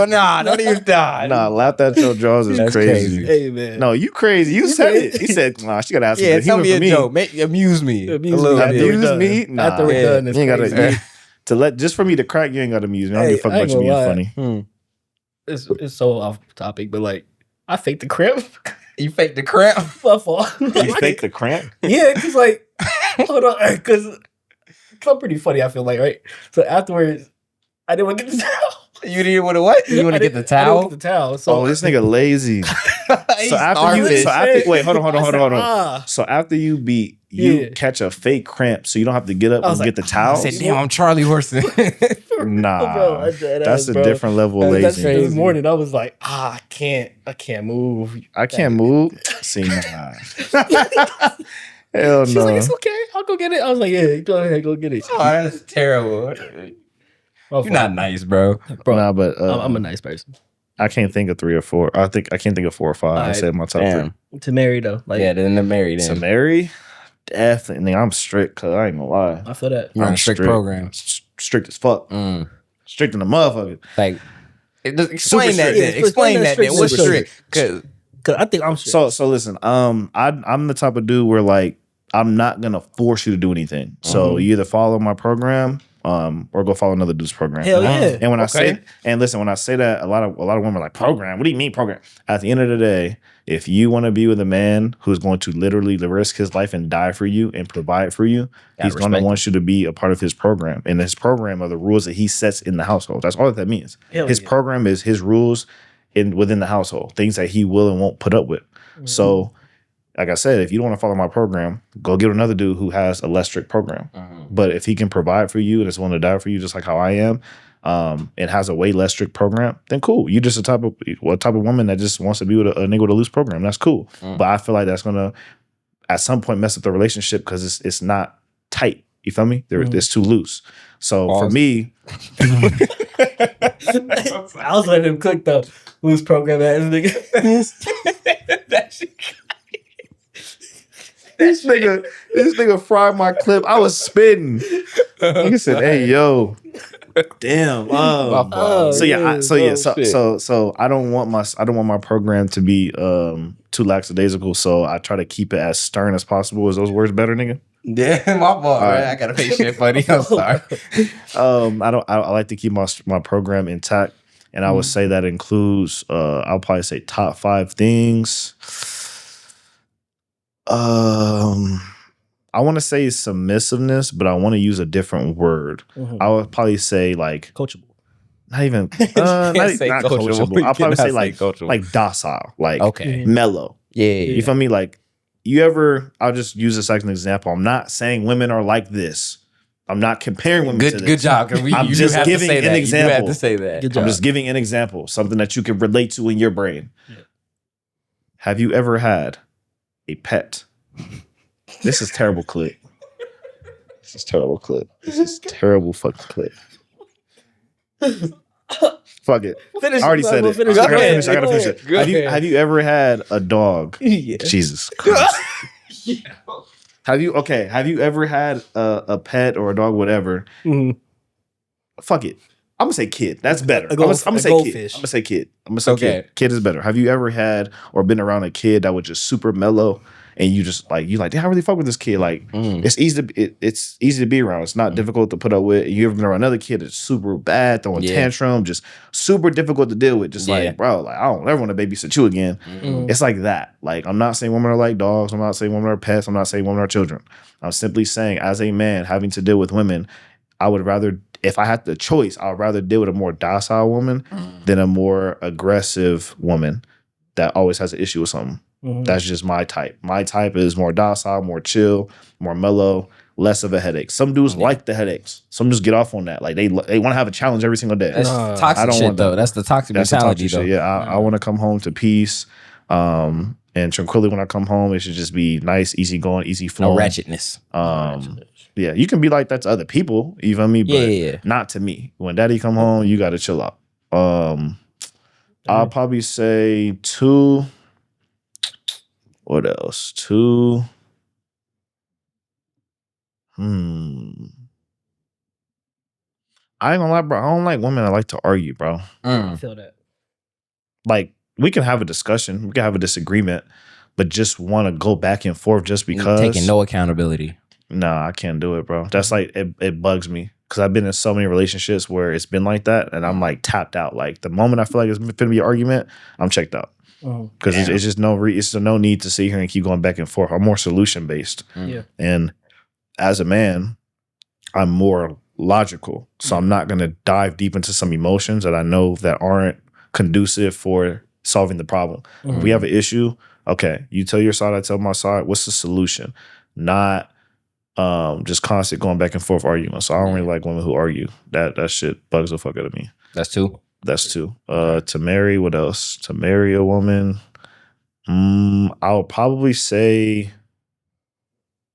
nah. Don't even die. Nah, laughed at your drawers is That's crazy. Hey, man. No, you crazy. You said it. He said, nah, she gotta ask Yeah, me. tell me a joke. Amuse me. Amuse a little me. bit. Abuse me? Nah. After we're done, it's You ain't crazy. gotta to let just for me to crack, you ain't gotta amuse me. I don't give a fuck I ain't about you being gonna funny. It's so off topic, but like, I faked the cramp. You faked the cramp? My fault. You fake the cramp? Yeah, because like, hold on, because I'm pretty funny, I feel like, right? So afterwards, I didn't want to get the towel. You didn't want to what? You want to get the I didn't towel? get the towel. So Oh, this nigga lazy. So after wait, hold on. So after you catch a fake cramp, so you don't have to get up and get the towel. I said, damn, I'm Charlie Horson. Nah, Bro, I dead that's ass, a bro. different level of That's lazy. this morning, I was like, I can't move. I can't move. See, nah. Hell She's no. like, it's okay. I'll go get it. I was like, yeah, go ahead, go get it. Oh, that's terrible. You're not nice, bro. Bro, Nah, but I'm a nice person. I can't think of 3 or 4. I can't think of 4 or 5. I Alright. said my top Damn. To marry though, like, Yeah, then they're married. three. To marry, definitely. I'm strict because I ain't gonna lie. I feel that. You're on I'm a strict program. Strict as fuck. Mm. Strict in the motherfucker. Like, explain Super that strict. then. Yeah, Explain that then. What's super strict? 'Cause Cause I think I'm strict. So listen, I'm the type of dude where like I'm not gonna force you to do anything. So you either follow my program, or go follow another dude's program. Hell yeah. And when I say that, a lot of women are like, program. What do you mean program? At the end of the day, if you want to be with a man who's going to literally risk his life and die for you and provide for you, he's going to want you to be a part of his program. And his program are the rules that he sets in the household. That's all that means. Hell His yeah. program is his rules within the household, things that he will and won't put up with. So, like I said, if you don't want to follow my program, go get another dude who has a less strict program. But if he can provide for you and is willing to die for you, just like how I am, and has a way less strict program, then cool. You just a type of woman that just wants to be with a nigga with a loose program. That's cool. But I feel like that's gonna at some point mess up the relationship because it's not tight. You feel me? It's too loose. So for me, I was letting him cook the loose program ass nigga. That shit. this nigga fried my clip. I was spitting. He said, "Hey yo, damn." So I don't want my program to be too lackadaisical. So I try to keep it as stern as possible. Is those words better, nigga? yeah, my fault, right? I gotta make shit funny. I'm sorry. I like to keep my program intact, and I would say that includes I'll probably say top 5 things. I want to say submissiveness, but I want to use a different word. I would probably say like Coachable. not even not coachable. I'll probably say like docile, like Okay. mellow. Yeah. You feel me? Like I'll just use this as an example. I'm not saying women are like this. I'm not comparing women to this. Good job. 'Cause I'm you just do have to giving say an that. example. You have to say that. Good I'm job. just giving an example, something that you can relate to in your brain. Have you ever had a pet? This is terrible clip. This is terrible fucking clip. Fuck it. Finish I already it, said bro. it. Finish I it. gotta finish it. Go ahead. Have you ever had a dog? Yeah. Jesus Christ. Have you ever had a pet or a dog, whatever? Mhm. Fuck it. I'm gonna say kid. That's better. I'm goldfish. gonna say kid. Okay. Kid is better. Have you ever had or been around a kid that was just super mellow and you like, damn, I really fuck with this kid. Like it's easy to be around. It's not difficult to put up with. You ever been around another kid that's super bad, throwing tantrum, just super difficult to deal with. Just like, bro, like I don't ever want to babysit you again. It's like that. Like I'm not saying women are like dogs. I'm not saying women are pets. I'm not saying women are children. I'm simply saying as a man having to deal with women, I would rather, if I had the choice, I would rather deal with a more docile woman than a more aggressive woman that always has an issue with something. That's just my type. My type is more docile, more chill, more mellow, less of a headache. Some dudes like the headaches. Some just get off on that. Like they want to have a challenge every single day. That's I toxic don't shit, want that. though. That's the toxic That's the mentality, toxic though. shit. Yeah, I want to come home to peace and tranquility when I come home. It should just be nice, easy going, easy No flowing. ratchetness. Yeah, you can be like that to other people, you feel me? But Yeah. not to me. When daddy come home, you gotta chill out. I'll probably say 2. What else? 2. I ain't gonna lie, bro. I don't like women that like to argue, bro. I feel that. Like, we can have a discussion, we can have a disagreement, but just want to go back and forth just because. Taking no accountability. Nah, I can't do it, bro. That's like, it bugs me. Because I've been in so many relationships where it's been like that, and I'm like tapped out. Like, the moment I feel like it's gonna be an argument, I'm checked out. Because it's just it's no need to sit here and keep going back and forth. I'm more solution based. Yeah. And as a man, I'm more logical. So I'm not gonna dive deep into some emotions that I know that aren't conducive for solving the problem. If we have an issue, okay, you tell your side, I tell my side. What's the solution? Not just constant going back and forth arguing. So I don't really like women who argue. That shit bugs the fuck out of me. That's 2. That's 2. To marry, what else? To marry a woman, I'll probably say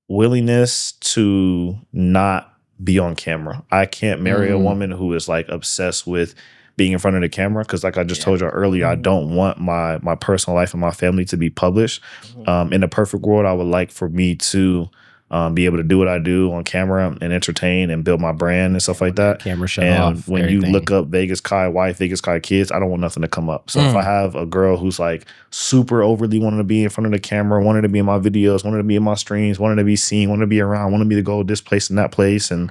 willingness to not be on camera. I can't marry a woman who is like obsessed with being in front of the camera, because like I just told you earlier, I don't want my personal life and my family to be published. In a perfect world, I would like for me to be able to do what I do on camera and entertain and build my brand and stuff like that. Camera shut and off. when everything. you look up Vegas Kai wife, Vegas Kai kids, I don't want nothing to come up. So if I have a girl who's like super overly wanting to be in front of the camera, wanting to be in my videos, wanting to be in my streams, wanting to be seen, wanting to be around, wanting me to go this place and that place, and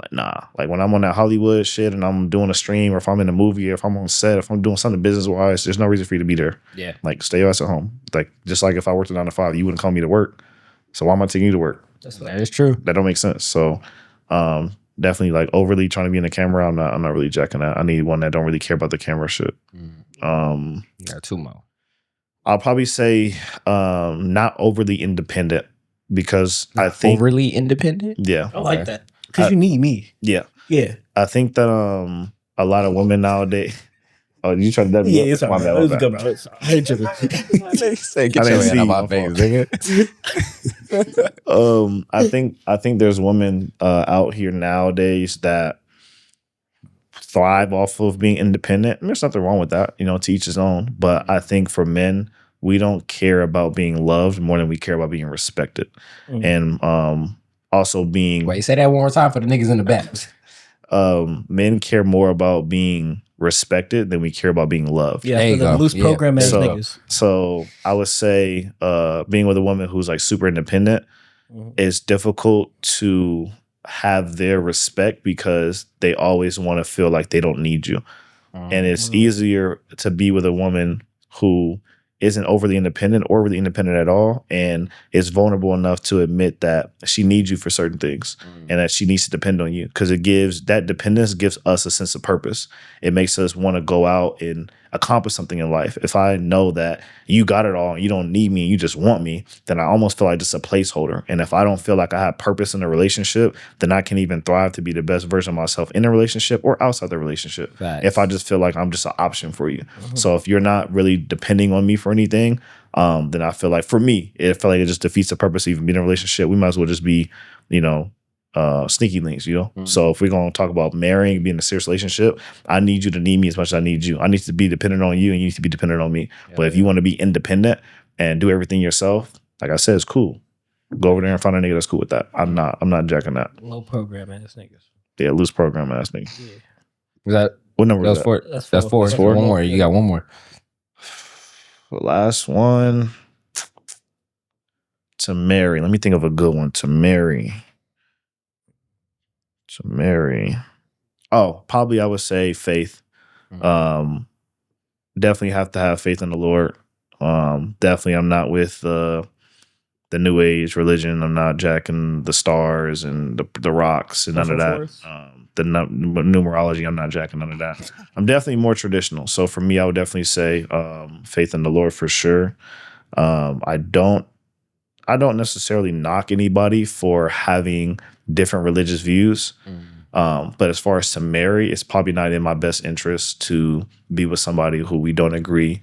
like, nah, like when I'm on that Hollywood shit and I'm doing a stream, or if I'm in a movie, or if I'm on set, if I'm doing something business wise, there's no reason for you to be there. Yeah. Like, stay your ass at home. Like, just like if I worked a 9 to 5, you wouldn't call me to work. So why am I taking you to work? That is true. That don't make sense. So definitely like overly trying to be in the camera, I'm not really jacking that. I need one that don't really care about the camera shit. You got 2 more. I'll probably say not overly independent, because I think Overly independent? yeah. I like that. Because you need me. Yeah. Yeah. I think that a lot of women nowadays. Oh, you trying to dub me up? Yeah, it's all My right. bad, It my was bad. good, bro. I ain't tripping. Get I your didn't hand see out you, my my face, nigga. I think there's women out here nowadays that thrive off of being independent. And there's nothing wrong with that, to each his own. But I think for men, we don't care about being loved more than we care about being respected. And also being Wait, say that one more time for the niggas in the back. men care more about being respected than we care about being loved. Yeah, There you for the go. loose Yeah. program ass So, niggas. so I would say being with a woman who's like super independent, it's difficult to have their respect because they always want to feel like they don't need you. And it's easier to be with a woman who isn't overly independent or really independent at all, and is vulnerable enough to admit that she needs you for certain things and that she needs to depend on you, because that dependence gives us a sense of purpose. It makes us want to go out and accomplish something in life. If I know that you got it all and you don't need me and you just want me, then I almost feel like just a placeholder. And if I don't feel like I have purpose in a relationship, then I can even thrive to be the best version of myself in a relationship or outside the relationship. Facts. If I just feel like I'm just an option for you. So if you're not really depending on me for anything, then I feel like, for me, it felt like it just defeats the purpose of even being in a relationship. We might as well just be, sneaky links, So if we're going to talk about marrying, being in a serious relationship, I need you to need me as much as I need you. I need to be dependent on you and you need to be dependent on me. But if you want to be independent and do everything yourself, like I said, it's cool. Go over there and find a nigga that's cool with that. I'm not jacking that. Low program ass niggas. Yeah, loose program ass nigga. Yeah. Was that What number that was was that? 4? That's That's 4. That's One four. more. You got one more. The last one. To marry. Let me think of a good one. To marry. Oh, probably I would say faith. Definitely have to have faith in the Lord. Definitely I'm not with the new age religion. I'm not jacking the stars and the rocks and none of that. The numerology, I'm not jacking none of that. I'm definitely more traditional. So for me, I would definitely say faith in the Lord for sure. I don't necessarily knock anybody for having different religious views. But as far as to marry, it's probably not in my best interest to be with somebody who we don't agree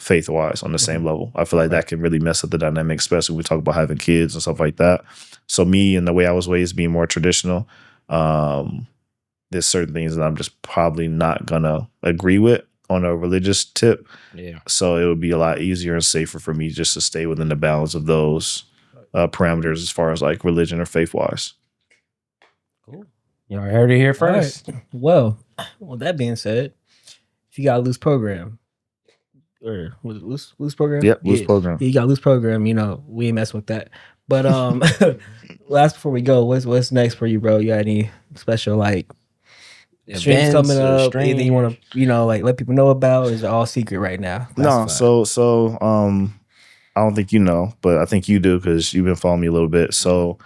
faith wise on the same level. I feel like that can really mess up the dynamic, especially when we talk about having kids and stuff like that. So me and the way I was raised being more traditional, there's certain things that I'm just probably not gonna agree with on a religious tip. Yeah. So it would be a lot easier and safer for me just to stay within the balance of those parameters as far as like religion or faith wise. Cool. You all heard it here first. Right. Well, with that being said, if you got a loose program, or was it loose program? Yep, loose program. You got a loose program, you know, we ain't messing with that. But last before we go, what's next for you, bro? You got any special like streams Events coming or up? Anything you want to, you know, like let people know about? Or is it all secret right now? No, Classified? so I don't think you know, but I think you do because you've been following me a little bit. So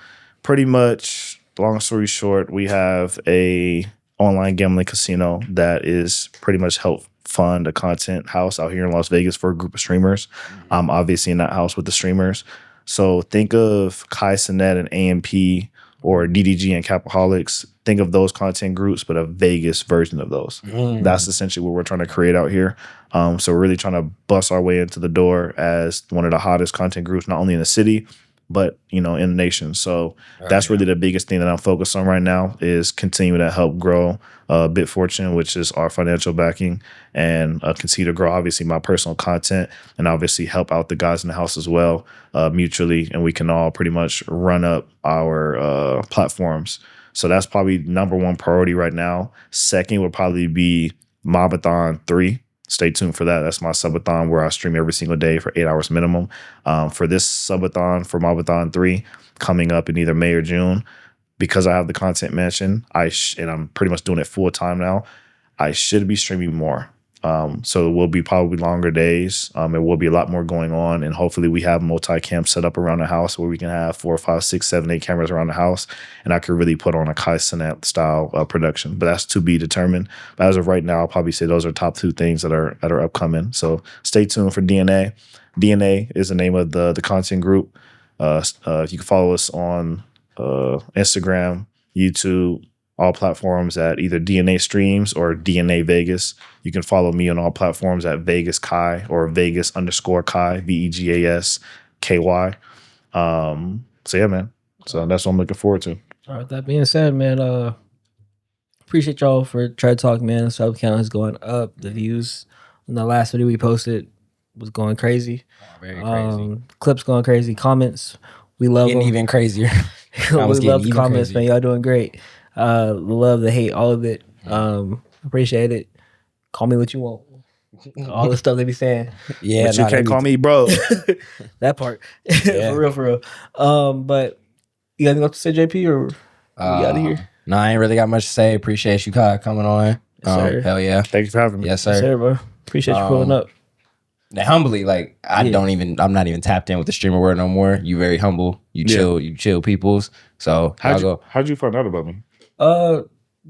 pretty much, long story short, we have a online gambling casino that is pretty much help fund a content house out here in Las Vegas for a group of streamers. I'm obviously in that house with the streamers. So think of Kai Cenat and AMP or DDG and Capaholics. Think of those content groups, but a Vegas version of those. That's essentially what we're trying to create out here. So we're really trying to bust our way into the door as one of the hottest content groups, not only in the city, but in the nation. So that's really the biggest thing that I'm focused on right now is continuing to help grow BitFortune, which is our financial backing, and continue to grow obviously my personal content and obviously help out the guys in the house as well mutually, and we can all pretty much run up our platforms. So that's probably number one priority right now. Second would probably be Mobathon 3. Stay tuned for that. That's my subathon where I stream every single day for 8 hours minimum. For this subathon for Mobathon 3 coming up in either May or June, because I have the content mentioned, and I'm pretty much doing it full time now, I should be streaming more. So it will be probably longer days. It will be a lot more going on, and hopefully we have multi-cam set up around the house where we can have 4, 5, 6, 7, 8 cameras around the house, and I could really put on a Kai Cenat style production. But that's to be determined. But as of right now, I'll probably say those are top 2 things that are upcoming. So stay tuned for DNA. DNA is the name of the content group. You can follow us on Instagram, YouTube, all platforms at either DNA Streams or DNA Vegas. You can follow me on all platforms at Vegas Kai or Vegas_Kai, VEGASKY. So yeah, man. So that's what I'm looking forward to. All right, that being said, man, appreciate y'all for trying to talk, man. Sub count is going up. The views on the last video we posted was going crazy. Very crazy. Clips going crazy. Comments, we love Getting them. even crazier. We love the comments, man. Y'all doing great. The love, the hate, all of it. Appreciate it. Call me what you want. All the stuff they be saying. Yeah, but you can't call me bro. That part. Yeah. For real. But you got anything else to say, JP, or we out of here? No, I ain't really got much to say. Appreciate you, Kai, coming on. Yes, sir. Hell yeah. Thank you for having me. Yes, sir. Yes, sir, bro. Appreciate you pulling up. Humbly, like I'm not even tapped in with the streamer word no more. You very humble. You chill peoples. So how'd you find out about me?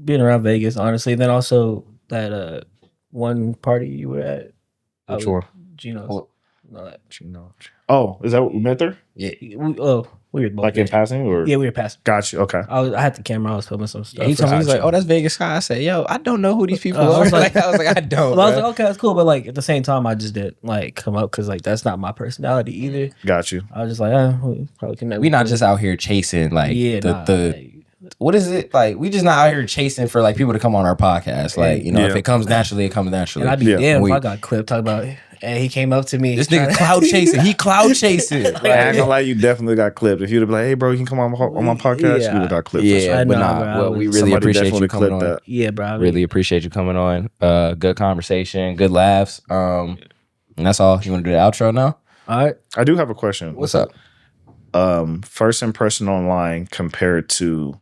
Being around Vegas, honestly. Then also that one party you were at. Which one? Gino's. Gino. Oh, is that what we met there? Yeah. We were both like there. in passing, or yeah, we were passing. Got you. Okay. I had the camera. I was filming some stuff. he told me, he's like, "Oh, that's Vegas Sky." I said, "Yo, I don't know who these people are." I was like, "I don't." Well, I was like, "Okay, that's cool," but like at the same time, I just didn't like come up because like that's not my personality either. Got you. I was just like, we probably connect. We not just out here chasing like what is it like? We just not out here chasing for like people to come on our podcast. Like if it comes naturally, it comes naturally. And I'd be damn if I got clipped talking about. And he came up to me. This nigga cloud chasing. He cloud chasing. I ain't gonna lie, you definitely got clipped. If you'd have been like, "Hey, bro, you can come on my podcast," you would have got clipped. Yeah, for sure. but nah. Well, we really appreciate you coming on. That. Yeah, bro. Really appreciate you coming on. Good conversation, good laughs. And that's all. You want to do the outro now? All right. I do have a question. What's up? First impression online compared to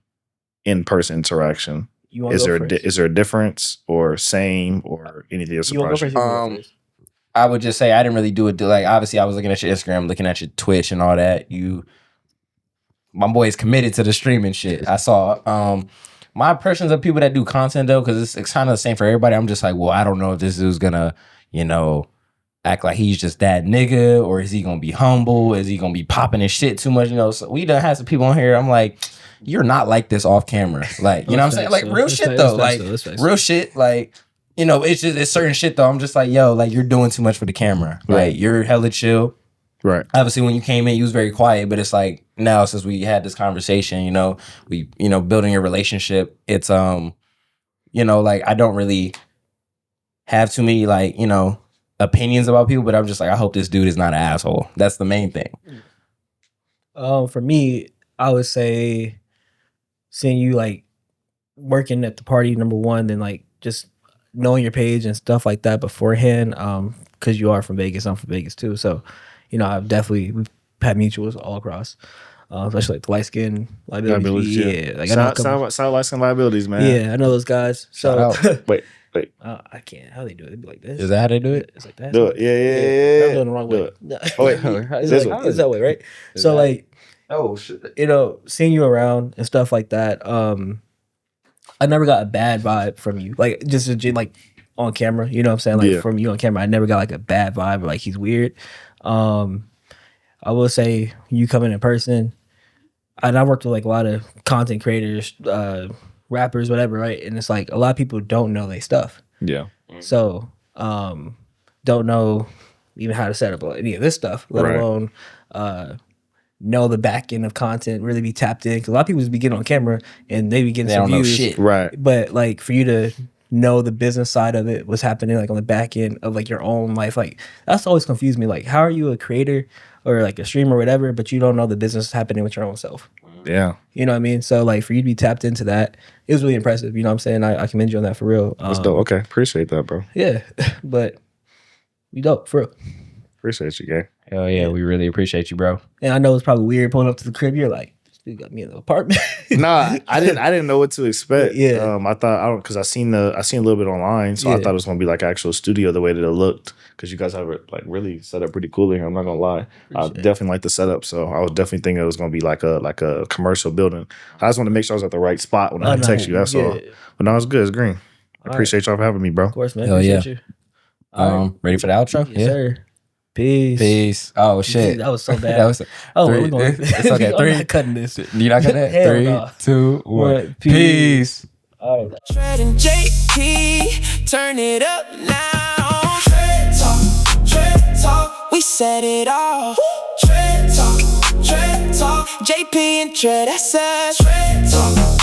in-person interaction. Is there a difference or same or anything that surprised you? I would just say I didn't really do it. Like obviously, I was looking at your Instagram, looking at your Twitch, and all that. My boy is committed to the streaming shit. I saw. My impressions of people that do content though, because it's kind of the same for everybody. I'm just like, well, I don't know if this dude's gonna, act like he's just that nigga, or is he gonna be humble? Is he gonna be popping his shit too much? So we done had some people on here. I'm like, you're not like this off camera. Like, you know what I'm saying? Like real shit though. Like real shit. Like you know, it's certain shit though. I'm just like, yo, like you're doing too much for the camera. Right. Like you're hella chill. Right. Obviously, when you came in, you was very quiet, but it's like now since we had this conversation, you know, we, you know, building a relationship, it's you know, like I don't really have too many like, you know, opinions about people, but I'm just like, I hope this dude is not an asshole. That's the main thing. For me, I would say seeing you like working at the party, number one, then like just knowing your page and stuff like that beforehand. Because you are from Vegas, I'm from Vegas too. So, you know, we've had mutuals all across. Especially like the light skin liabilities. Yeah. Like I know sound light skin liabilities, man. Yeah, I know those guys. So Wait. I can't. How they do it? They be like this. Is that how they do it? It's like that. Do it. Yeah. I'm doing the wrong way. Oh, wait. It's that way, right? So like, oh shit. you know, seeing you around and stuff like that. I never got a bad vibe from you. Like just like on camera, you know what I'm saying? Like from you on camera, I never got like a bad vibe or like he's weird. I will say you coming in person, and I worked with like a lot of content creators, rappers, whatever, right? And it's like a lot of people don't know their stuff. Yeah. So don't know even how to set up any of this stuff, let alone know the back end of content, really be tapped in. Because a lot of people just be getting on camera and they be getting some views. Shit. Right. But like for you to know the business side of it, what's happening like on the back end of like your own life, like that's always confused me. Like how are you a creator or like a streamer or whatever, but you don't know the business happening with your own self? Yeah. You know what I mean? So like for you to be tapped into that, it was really impressive. You know what I'm saying? I commend you on that for real. That's dope. Okay. Appreciate that, bro. Yeah. But you dope, for real. Appreciate you, gang. Hell yeah, we really appreciate you, bro. And I know it's probably weird pulling up to the crib. You're like, this dude got me in the apartment. Nah, I didn't know what to expect. Yeah. I thought because I seen a little bit online, so I thought it was gonna be like actual studio the way that it looked. Because you guys have it like really set up pretty cool in here. I'm not gonna lie. I definitely like the setup. So I was definitely thinking it was gonna be like a commercial building. I just want to make sure I was at the right spot when I text you. That's all. But no, it's good. It's green. I appreciate y'all for having me, bro. Of course, man. Hell Appreciate yeah. you. Ready for the outro? Yes, sir. Peace. Oh shit. That was so bad. That was we're going. It's okay. I'm not cutting this. You're not cutting that? Hell 3, no. 2, 1. Peace. Peace. All right. Tread and JP, turn it up now. Tread talk, we set it off. Tread talk, JP and Tread, that's us. Tread talk.